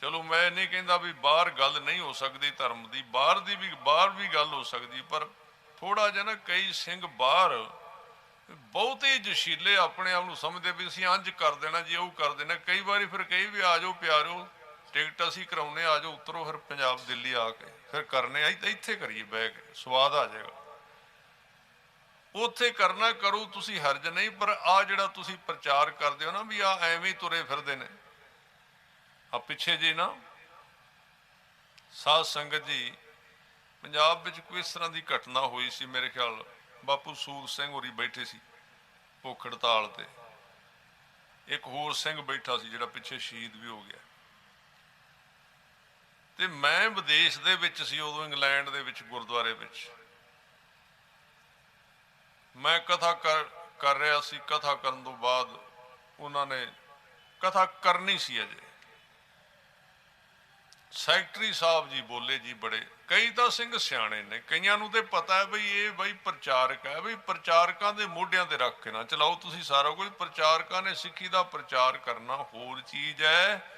ਚਲੋ ਮੈਂ ਨਹੀਂ ਕਹਿੰਦਾ ਵੀ ਬਾਹਰ ਗੱਲ ਨਹੀਂ ਹੋ ਸਕਦੀ ਧਰਮ ਦੀ, ਬਾਹਰ ਵੀ ਗੱਲ ਹੋ ਸਕਦੀ, ਪਰ ਥੋੜਾ ਜਿਹਾ ਨਾ ਕਈ ਸਿੰਘ ਬਾਹਰ ਬਹੁਤੇ ਜਸ਼ੀਲੇ ਆਪਣੇ ਆਪ ਨੂੰ ਸਮਝਦੇ ਵੀ ਅਸੀਂ ਇੰਝ ਕਰ ਦੇਣਾ ਜੀ, ਉਹ ਕਰ ਦੇਣਾ। ਕਈ ਵਾਰੀ ਫਿਰ ਕਹੀ ਵੀ ਆ ਜਾਓ ਪਿਆਰੋ, ਟਿਕਟ ਅਸੀਂ ਕਰਾਉਨੇ, ਆ ਜਾਓ, ਉਤਰੋ ਫਿਰ ਪੰਜਾਬ ਦਿੱਲੀ ਆ ਕੇ ਫਿਰ ਕਰਨੇ। ਇੱਥੇ ਕਰੀਏ ਬਹਿ ਕੇ, ਸਵਾਦ ਆ ਜਾਏਗਾ। ਉੱਥੇ ਕਰਨਾ ਕਰੋ, ਤੁਸੀਂ ਹਰਜ ਨਹੀਂ। ਪਰ ਆ ਜਿਹੜਾ ਤੁਸੀਂ ਪ੍ਰਚਾਰ ਕਰਦੇ ਹੋ ਨਾ ਵੀ ਆ ਐਵੇਂ ਤੁਰੇ ਫਿਰਦੇ ਨੇ, ਆ ਪਿੱਛੇ ਜੇ ਨਾ ਸਾਧ ਸੰਗਤ ਜੀ, ਪੰਜਾਬ ਵਿੱਚ ਕੋਈ ਇਸ ਤਰ੍ਹਾਂ ਦੀ ਘਟਨਾ ਹੋਈ ਸੀ, ਮੇਰੇ ਖਿਆਲ ਬਾਪੂ ਸੂਰ ਸਿੰਘ ਹੋਰੀ ਬੈਠੇ ਸੀ ਭੁੱਖ ਹੜਤਾਲ ਤੇ, ਇੱਕ ਹੋਰ ਸਿੰਘ ਬੈਠਾ ਸੀ ਜਿਹੜਾ ਪਿੱਛੇ ਸ਼ਹੀਦ ਵੀ ਹੋ ਗਿਆ, ਤੇ ਮੈਂ ਵਿਦੇਸ਼ ਦੇ ਵਿੱਚ ਸੀ ਉਦੋਂ, ਇੰਗਲੈਂਡ ਦੇ ਵਿੱਚ ਗੁਰਦੁਆਰੇ ਵਿੱਚ ਮੈਂ ਕਥਾ ਕਰ ਰਿਹਾ ਸੀ। ਕਥਾ ਕਰਨ ਤੋਂ ਬਾਅਦ ਉਹਨਾਂ ਨੇ ਕਥਾ ਕਰਨੀ ਸੀ, ਅਜੇ ਸੈਕਟਰੀ ਸਾਹਿਬ ਜੀ ਬੋਲੇ ਜੀ, ਬੜੇ ਕਈ ਤਾਂ ਸਿੰਘ ਸਿਆਣੇ ਨੇ, ਕਈਆਂ ਨੂੰ ਤੇ ਪਤਾ ਹੈ ਬਈ ਇਹ ਬਈ ਪ੍ਰਚਾਰਕ ਹੈ, ਬਈ ਪ੍ਰਚਾਰਕਾਂ ਦੇ ਮੋਢਿਆਂ ਤੇ ਰੱਖ ਕੇ ਨਾ ਚਲਾਓ ਤੁਸੀਂ ਸਾਰਾ ਕੁਝ। ਪ੍ਰਚਾਰਕਾਂ ਨੇ ਸਿੱਖੀ ਦਾ ਪ੍ਰਚਾਰ ਕਰਨਾ ਹੋਰ ਚੀਜ਼ ਹੈ,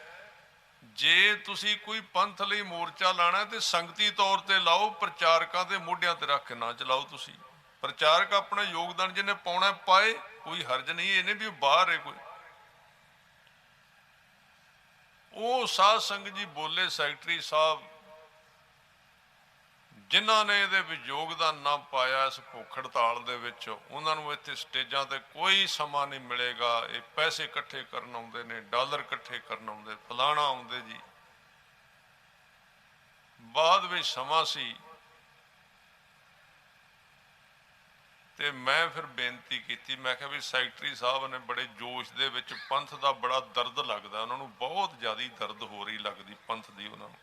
ਜੇ ਤੁਸੀਂ ਕੋਈ ਪੰਥ ਲਈ ਮੋਰਚਾ ਲਾਣਾ ਤੇ ਸੰਗਤੀ ਤੌਰ ਤੇ ਲਾਓ, ਪ੍ਰਚਾਰਕਾਂ ਦੇ ਮੋਢਿਆਂ ਤੇ ਰੱਖ ਕੇ ਨਾ ਚਲਾਓ ਤੁਸੀਂ। ਪ੍ਰਚਾਰਕ ਆਪਣਾ ਯੋਗਦਾਨ ਜਿਹਨੇ ਪਾਉਣਾ ਪਾਏ, ਕੋਈ ਹਰਜ ਨਹੀਂ, ਇਹਨੇ ਵੀ ਬਾਹਰ ਹੈ ਕੋਈ। ਉਹ ਸਾਧ ਸੰਗਤ ਜੀ ਬੋਲੇ ਸੈਕਟਰੀ ਸਾਹਿਬ, ਜਿਨ੍ਹਾਂ ਨੇ ਇਹਦੇ ਵਿੱਚ ਯੋਗਦਾਨ ਨਾ ਪਾਇਆ ਇਸ ਭੁੱਖ ਹੜਤਾਲ ਦੇ ਵਿੱਚ, ਉਹਨਾਂ ਨੂੰ ਇੱਥੇ ਸਟੇਜਾਂ ਤੇ ਕੋਈ ਸਮਾਂ ਨਹੀਂ ਮਿਲੇਗਾ। ਇਹ ਪੈਸੇ ਇਕੱਠੇ ਕਰਨ ਆਉਂਦੇ ਨੇ, ਡਾਲਰ ਇਕੱਠੇ ਕਰਨ ਆਉਂਦੇ, ਫਲਾਣਾ ਆਉਂਦੇ ਜੀ। ਬਾਅਦ ਵਿੱਚ ਸਮਾਂ ਸੀ ਤੇ ਮੈਂ ਫਿਰ ਬੇਨਤੀ ਕੀਤੀ, ਮੈਂ ਕਿਹਾ ਵੀ ਸੈਕਟਰੀ ਸਾਹਿਬ ਨੇ ਬੜੇ ਜੋਸ਼ ਦੇ ਵਿੱਚ, ਪੰਥ ਦਾ ਬੜਾ ਦਰਦ ਲੱਗਦਾ ਉਹਨਾਂ ਨੂੰ, ਬਹੁਤ ਜ਼ਿਆਦਾ ਦਰਦ ਹੋ ਰਹੀ ਲੱਗਦੀ ਪੰਥ ਦੀ ਉਹਨਾਂ ਨੂੰ,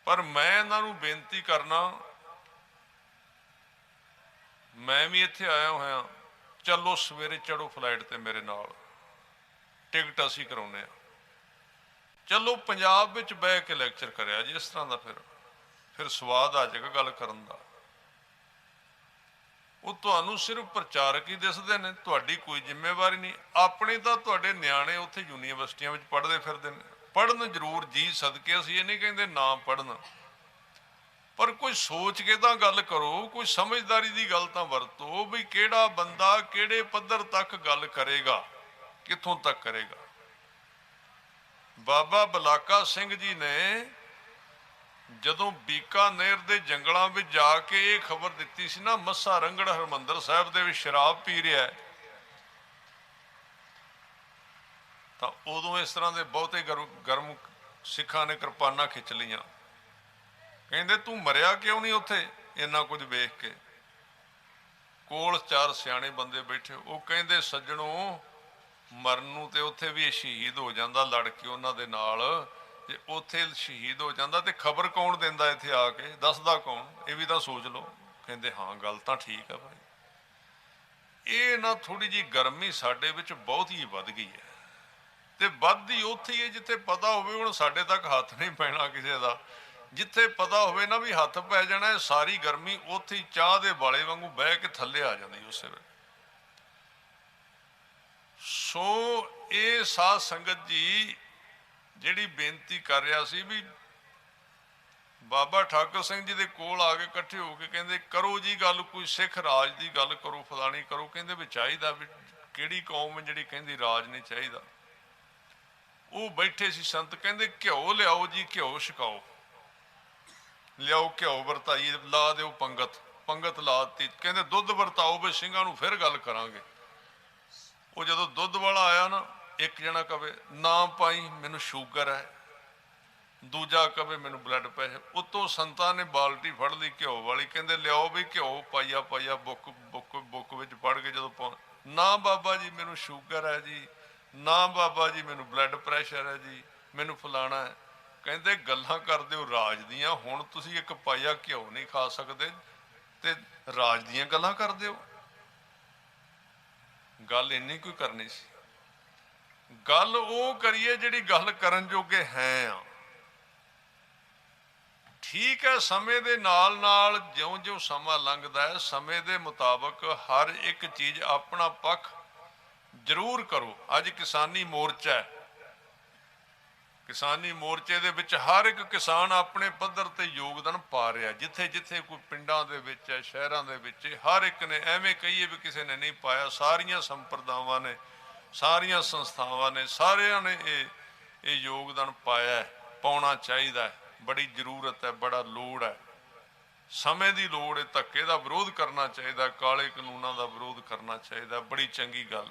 ਪਰ ਮੈਂ ਇਹਨਾਂ ਨੂੰ ਬੇਨਤੀ ਕਰਨਾ, ਮੈਂ ਵੀ ਇੱਥੇ ਆਇਆ ਹੋਇਆ, ਚਲੋ ਸਵੇਰੇ ਚੜੋ ਫਲਾਈਟ ਤੇ ਮੇਰੇ ਨਾਲ, ਟਿਕਟ ਅਸੀਂ ਕਰਾਉਨੇ ਆ, ਚਲੋ ਪੰਜਾਬ ਵਿੱਚ ਬਹਿ ਕੇ ਲੈਕਚਰ ਕਰਿਆ ਜੀ ਇਸ ਤਰ੍ਹਾਂ ਦਾ, ਫਿਰ ਸਵਾਦ ਆ ਜਾਏਗਾ ਗੱਲ ਕਰਨ ਦਾ। ਉਹ ਤੁਹਾਨੂੰ ਸਿਰਫ ਪ੍ਰਚਾਰਕ ਹੀ ਦਿਸਦੇ ਨੇ, ਤੁਹਾਡੀ ਕੋਈ ਜ਼ਿੰਮੇਵਾਰੀ ਨਹੀਂ। ਆਪਣੇ ਤਾਂ ਤੁਹਾਡੇ ਨਿਆਣੇ ਉੱਥੇ ਯੂਨੀਵਰਸਿਟੀਆਂ ਵਿੱਚ ਪੜ੍ਹਦੇ ਫਿਰਦੇ ਨੇ, ਪੜ੍ਹਨ ਜ਼ਰੂਰ ਜੀ ਸਦਕੇ, ਅਸੀਂ ਇਹ ਨਹੀਂ ਕਹਿੰਦੇ ਨਾ ਪੜ੍ਹਨ, ਪਰ ਕੋਈ ਸੋਚ ਕੇ ਤਾਂ ਗੱਲ ਕਰੋ, ਕੋਈ ਸਮਝਦਾਰੀ ਦੀ ਗੱਲ ਤਾਂ ਵਰਤੋ, ਵੀ ਕਿਹੜਾ ਬੰਦਾ ਕਿਹੜੇ ਪੱਧਰ ਤੱਕ ਗੱਲ ਕਰੇਗਾ, ਕਿੱਥੋਂ ਤੱਕ ਕਰੇਗਾ। ਬਾਬਾ ਬਲਾਕਾ ਸਿੰਘ ਜੀ ਨੇ ਜਦੋਂ ਬੀਕਾਨੇਰ ਦੇ ਜੰਗਲਾਂ ਵਿੱਚ ਜਾ ਕੇ ਇਹ ਖਬਰ ਦਿੱਤੀ ਸੀ ਨਾ, ਮੱਸਾ ਰੰਗੜ ਹਰਮੰਦਰ ਸਾਹਿਬ ਦੇ ਵਿੱਚ ਸ਼ਰਾਬ ਪੀ ਰਿਹਾ, ਤਾਂ ਉਦੋਂ ਇਸ ਤਰ੍ਹਾਂ ਦੇ ਬਹੁਤੇ ਗਰਮ ਸਿੱਖਾਂ ਨੇ ਕਿਰਪਾਨਾਂ ਖਿੱਚ ਲਈਆਂ, ਕਹਿੰਦੇ ਤੂੰ ਮਰਿਆ ਕਿਉਂ ਨਹੀਂ ਉੱਥੇ ਇੰਨਾ ਕੁਝ ਵੇਖ ਕੇ। ਕੋਲ ਚਾਰ ਸਿਆਣੇ ਬੰਦੇ ਬੈਠੇ, ਉਹ ਕਹਿੰਦੇ ਸੱਜਣੋ, ਮਰਨ ਨੂੰ ਤੇ ਉੱਥੇ ਵੀ ਸ਼ਹੀਦ ਹੋ ਜਾਂਦਾ ਲੜ ਕੇ ਉਹਨਾਂ ਦੇ ਨਾਲ, ਜੇ ਉੱਥੇ ਸ਼ਹੀਦ ਹੋ ਜਾਂਦਾ ਤੇ ਖਬਰ ਕੌਣ ਦਿੰਦਾ, ਇੱਥੇ ਆ ਕੇ ਦੱਸਦਾ ਕੌਣ, ਇਹ ਵੀ ਤਾਂ ਸੋਚ ਲਓ। ਕਹਿੰਦੇ ਹਾਂ ਗੱਲ ਤਾਂ ਠੀਕ ਹੈ ਭਾਈ। ਇਹ ਨਾ ਥੋੜੀ ਜਿਹੀ ਗਰਮੀ ਸਾਡੇ ਵਿੱਚ ਬਹੁਤ ਹੀ ਵੱਧ ਗਈ ਹੈ, ਤੇ ਵੱਧਦੀ ਉੱਥੇ ਹੀ ਹੈ ਜਿੱਥੇ ਪਤਾ ਹੋਵੇ ਹੁਣ ਸਾਡੇ ਤੱਕ ਹੱਥ ਨਹੀਂ ਪੈਣਾ ਕਿਸੇ ਦਾ, ਜਿੱਥੇ ਪਤਾ ਹੋਵੇ ਨਾ ਵੀ ਹੱਥ ਪੈ ਜਾਣਾ, ਸਾਰੀ ਗਰਮੀ ਉੱਥੇ ਹੀ ਚਾਹ ਦੇ ਵਾਲੇ ਵਾਂਗੂ ਬਹਿ ਕੇ ਥੱਲੇ ਆ ਜਾਂਦੀ ਉਸੇ ਵੇਲੇ। ਸੋ ਇਹ ਸਾਧ ਸੰਗਤ ਜੀ ਜਿਹੜੀ ਬੇਨਤੀ ਕਰ ਰਿਹਾ ਸੀ, ਵੀ ਬਾਬਾ ਠਾਕੁਰ ਸਿੰਘ ਜੀ ਦੇ ਕੋਲ ਆ ਕੇ ਇਕੱਠੇ ਹੋ ਕੇ ਕਹਿੰਦੇ ਕਰੋ ਜੀ ਗੱਲ, ਕੋਈ ਸਿੱਖ ਰਾਜ ਦੀ ਗੱਲ ਕਰੋ, ਫਲਾਣੀ ਕਰੋ। ਕਹਿੰਦੇ ਵੀ ਚਾਹੀਦਾ, ਵੀ ਕਿਹੜੀ ਕੌਮ ਜਿਹੜੀ ਕਹਿੰਦੀ ਰਾਜ ਨਹੀਂ ਚਾਹੀਦਾ। ਉਹ ਬੈਠੇ ਸੀ ਸੰਤ, ਕਹਿੰਦੇ ਘਿਓ ਲਿਆਓ ਜੀ, ਘਿਓ ਛਕਾਓ, ਲਿਆਓ ਘਿਓ ਵਰਤਾਈ, ਲਾ ਦਿਓ ਪੰਗਤ, ਪੰਗਤ ਲਾ ਦਿੱਤੀ। ਕਹਿੰਦੇ ਦੁੱਧ ਵਰਤਾਓ ਵੀ ਸਿੰਘਾਂ ਨੂੰ ਫਿਰ ਗੱਲ ਕਰਾਂਗੇ। ਉਹ ਜਦੋਂ ਦੁੱਧ ਵਾਲਾ ਆਇਆ ਨਾ, ਇੱਕ ਜਣਾ ਕਵੇ ਨਾ ਭਾਈ ਮੈਨੂੰ ਸ਼ੂਗਰ ਹੈ, ਦੂਜਾ ਕਵੇ ਮੈਨੂੰ ਬਲੱਡ ਪ੍ਰੈਸ਼ਰ। ਉੱਤੋਂ ਸੰਤਾਂ ਨੇ ਬਾਲਟੀ ਫੜ ਲਈ ਘਿਓ ਵਾਲੀ, ਕਹਿੰਦੇ ਲਿਆਓ ਵੀ ਘਿਓ, ਪਾਈਆ ਪਾਈਆ ਬੁੱਕ ਵਿੱਚ ਪੜ ਕੇ ਜਦੋਂ ਨਾ ਬਾਬਾ ਜੀ ਮੈਨੂੰ ਸ਼ੂਗਰ ਹੈ ਜੀ, ਨਾ ਬਾਬਾ ਜੀ ਮੈਨੂੰ ਬਲੱਡ ਪ੍ਰੈਸ਼ਰ ਹੈ ਜੀ, ਮੈਨੂੰ ਫਲਾਣਾ ਹੈ। ਕਹਿੰਦੇ ਗੱਲਾਂ ਕਰਦੇ ਹੋ ਰਾਜ ਦੀਆਂ, ਹੁਣ ਤੁਸੀਂ ਇੱਕ ਪਾਈਆ ਘਿਓ ਨਹੀਂ ਖਾ ਸਕਦੇ ਤੇ ਰਾਜ ਦੀਆਂ ਗੱਲਾਂ ਕਰਦੇ ਹੋ। ਗੱਲ ਇੰਨੀ ਕੋਈ ਕਰਨੀ ਸੀ, ਗੱਲ ਉਹ ਕਰੀਏ ਜਿਹੜੀ ਗੱਲ ਕਰਨ ਜੋਗੇ ਹੈ ਆ। ਠੀਕ ਹੈ, ਸਮੇਂ ਦੇ ਨਾਲ ਨਾਲ ਜਿਉਂ-ਜਿਉਂ ਸਮਾਂ ਲੰਘਦਾ ਹੈ, ਸਮੇਂ ਦੇ ਮੁਤਾਬਕ ਹਰ ਇੱਕ ਚੀਜ਼ ਆਪਣਾ ਪੱਖ ਜ਼ਰੂਰ ਕਰੋ। ਅੱਜ ਕਿਸਾਨੀ ਮੋਰਚਾ ਹੈ, ਕਿਸਾਨੀ ਮੋਰਚੇ ਦੇ ਵਿੱਚ ਹਰ ਇੱਕ ਕਿਸਾਨ ਆਪਣੇ ਪੱਧਰ ਤੇ ਯੋਗਦਾਨ ਪਾ ਰਿਹਾ, ਜਿੱਥੇ ਜਿੱਥੇ ਕੋਈ ਪਿੰਡਾਂ ਦੇ ਵਿੱਚ ਹੈ, ਸ਼ਹਿਰਾਂ ਦੇ ਵਿੱਚ, ਹਰ ਇੱਕ ਨੇ, ਐਵੇਂ ਕਹੀਏ ਵੀ ਕਿਸੇ ਨੇ ਨਹੀਂ ਪਾਇਆ, ਸਾਰੀਆਂ ਸੰਪਰਦਾਵਾਂ ਨੇ, ਸਾਰੀਆਂ ਸੰਸਥਾਵਾਂ ਨੇ, ਸਾਰਿਆਂ ਨੇ ਇਹ ਯੋਗਦਾਨ ਪਾਇਆ, ਪਾਉਣਾ ਚਾਹੀਦਾ ਹੈ। ਬੜੀ ਜ਼ਰੂਰਤ ਹੈ, ਬੜਾ ਲੋੜ ਹੈ, ਸਮੇਂ ਦੀ ਲੋੜ ਹੈ। ਧੱਕੇ ਦਾ ਵਿਰੋਧ ਕਰਨਾ ਚਾਹੀਦਾ, ਕਾਲੇ ਕਾਨੂੰਨਾਂ ਦਾ ਵਿਰੋਧ ਕਰਨਾ ਚਾਹੀਦਾ, ਬੜੀ ਚੰਗੀ ਗੱਲ।